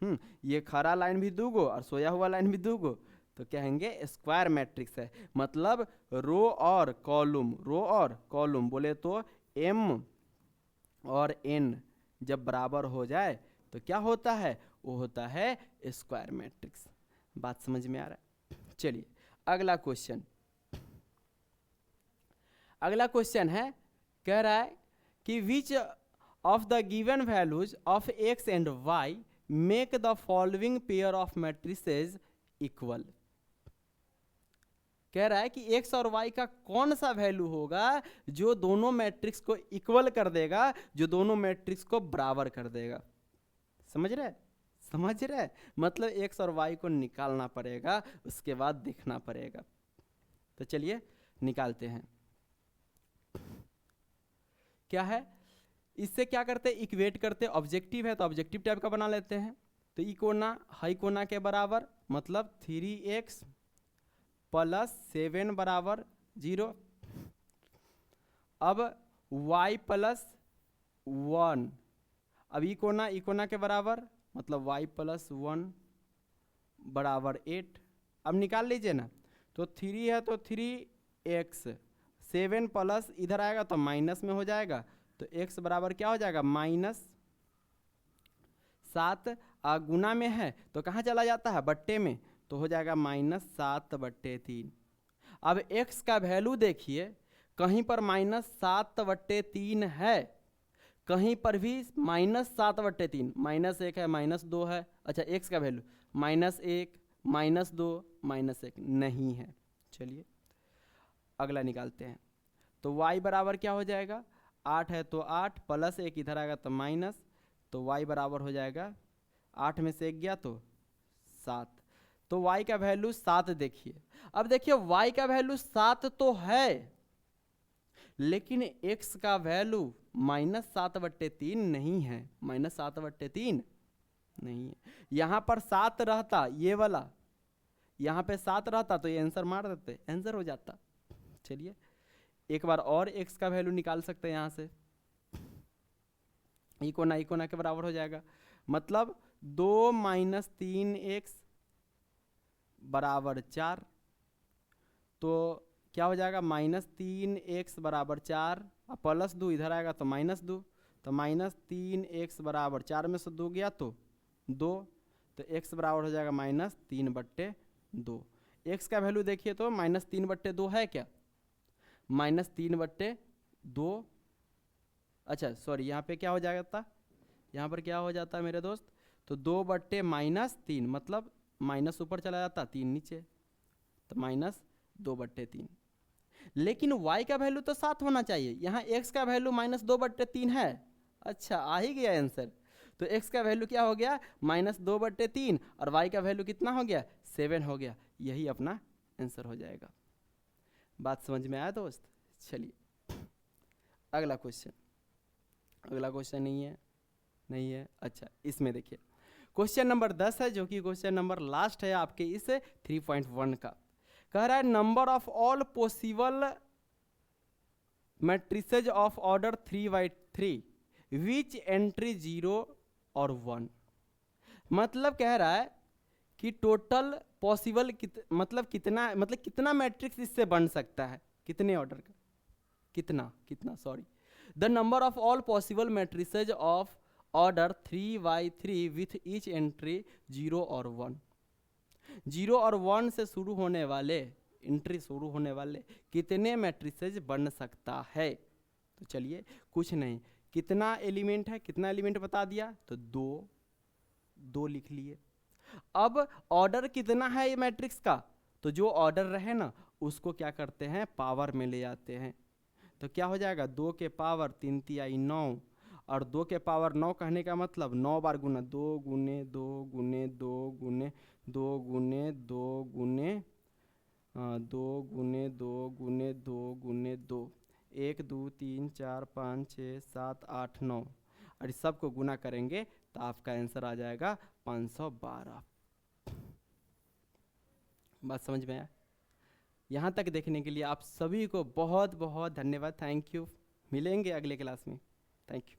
ये खड़ा लाइन भी दूगो और सोया हुआ लाइन भी दूगो, तो कहेंगे स्क्वायर मैट्रिक्स है। मतलब रो और कॉलम बोले तो m और n जब बराबर हो जाए तो क्या होता है, वो होता है स्क्वायर मैट्रिक्स। बात समझ में आ रहा है। चलिए अगला क्वेश्चन है, कह रहा है कि which of the given values of x and y make the following pair of matrices equal. कह रहा है कि x और y का कौन सा वैल्यू होगा जो दोनों मैट्रिक्स को इक्वल कर देगा, जो दोनों मैट्रिक्स को बराबर कर देगा। समझ रहे, मतलब x और y को निकालना पड़ेगा, उसके बाद देखना पड़ेगा। तो चलिए निकालते हैं। क्या है, इससे क्या करते हैं, इक्वेट करते, ऑब्जेक्टिव है तो ऑब्जेक्टिव टाइप का बना लेते हैं। तो ई कोना हाई कोना के बराबर, मतलब 3x प्लस 7 बराबर 0। अब y प्लस 1, अब ई कोना के बराबर, मतलब y प्लस 1 बराबर 8। अब निकाल लीजिए ना, तो 3 है तो 3x, 7 प्लस इधर आएगा तो माइनस में हो जाएगा, तो x बराबर क्या हो जाएगा, -7। गुना में है तो कहाँ चला जाता है, बट्टे में, तो हो जाएगा -7/3। अब x का वैल्यू देखिए, कहीं पर -7/3 है, कहीं पर भी -7/3, -1 है, -2 है। अच्छा, x का वैल्यू -1, -2, -1 नहीं है। चलिए अगला निकालते हैं। तो y बराबर क्या हो जाएगा, 8 है तो 8 प्लस 1 इधर आएगा तो माइनस, तो y बराबर हो जाएगा 8 में से 1 गया तो 7। तो y का वैल्यू 7 देखिए। अब देखिए y का वैल्यू 7 तो है, लेकिन x का वैल्यू -7/3 नहीं है, -7/3 नहीं है। यहाँ पर 7 रहता, ये वाला यहाँ पे 7 रहता तो ये आंसर मार देते, आंसर हो जाता। चलिए एक बार और x का वैल्यू निकाल सकते हैं यहाँ से, ई कोना के बराबर हो जाएगा, मतलब 2 - 3x बराबर 4। तो क्या हो जाएगा, -3x बराबर 4, और प्लस 2 इधर आएगा तो -2, तो -3x बराबर 4 में से 2 गया तो 2, तो x बराबर हो जाएगा -3/2। x का वैल्यू देखिए तो -3/2 है क्या, -3/2। अच्छा सॉरी, यहाँ पे क्या हो जाता, यहाँ पर क्या हो जाता है मेरे दोस्त, तो 2/-3, मतलब माइनस ऊपर चला जाता, 3 नीचे, तो -2/3। लेकिन y का वैल्यू तो 7 होना चाहिए, यहाँ x का वैल्यू -2/3 है। अच्छा, आ ही गया आंसर। तो x का वैल्यू क्या हो गया, -2/3, और y का वैल्यू कितना हो गया, 7 हो गया। यही अपना आंसर हो जाएगा। बात समझ में आया दोस्त। चलिए अगला क्वेश्चन, अगला क्वेश्चन नहीं है। अच्छा, इसमें देखिए क्वेश्चन नंबर 10 है, जो कि क्वेश्चन नंबर लास्ट है आपके इस 3.1 का। कह रहा है number of all possible matrices of order 3/3 which entry 0 और 1। मतलब कह रहा है कि टोटल पॉसिबल मतलब कितना मैट्रिक्स इससे बन सकता है, कितने ऑर्डर का, कितना sorry, the number of all possible matrices of order 3/3 with each entry 0 और 1। 0 और 1 से शुरू होने वाले कितने मैट्रिसेज बन सकता है। तो चलिए कुछ नहीं, कितना एलिमेंट बता दिया, तो 2 लिख लिए। अब ऑर्डर कितना है ये मैट्रिक्स का, तो जो ऑर्डर रहे ना उसको क्या करते हैं, पावर में ले आते हैं। तो क्या हो जाएगा, 2 के पावर 3 तिहाई 9, और 2 के पावर 9 कहने का मतलब 9 बार गुना, 2 गुने 2 गुने 2 गुने 2 गुने 2 गुने 2 गुने 2 गुने 2 गुने 2, 1 2 3 4 5 6 7 8 9, और इस सब को गुना करेंगे तो आपका आंसर आ जाएगा 512। बात समझ में आया। यहाँ तक देखने के लिए आप सभी को बहुत बहुत धन्यवाद, थैंक यू। मिलेंगे अगले क्लास में, थैंक यू।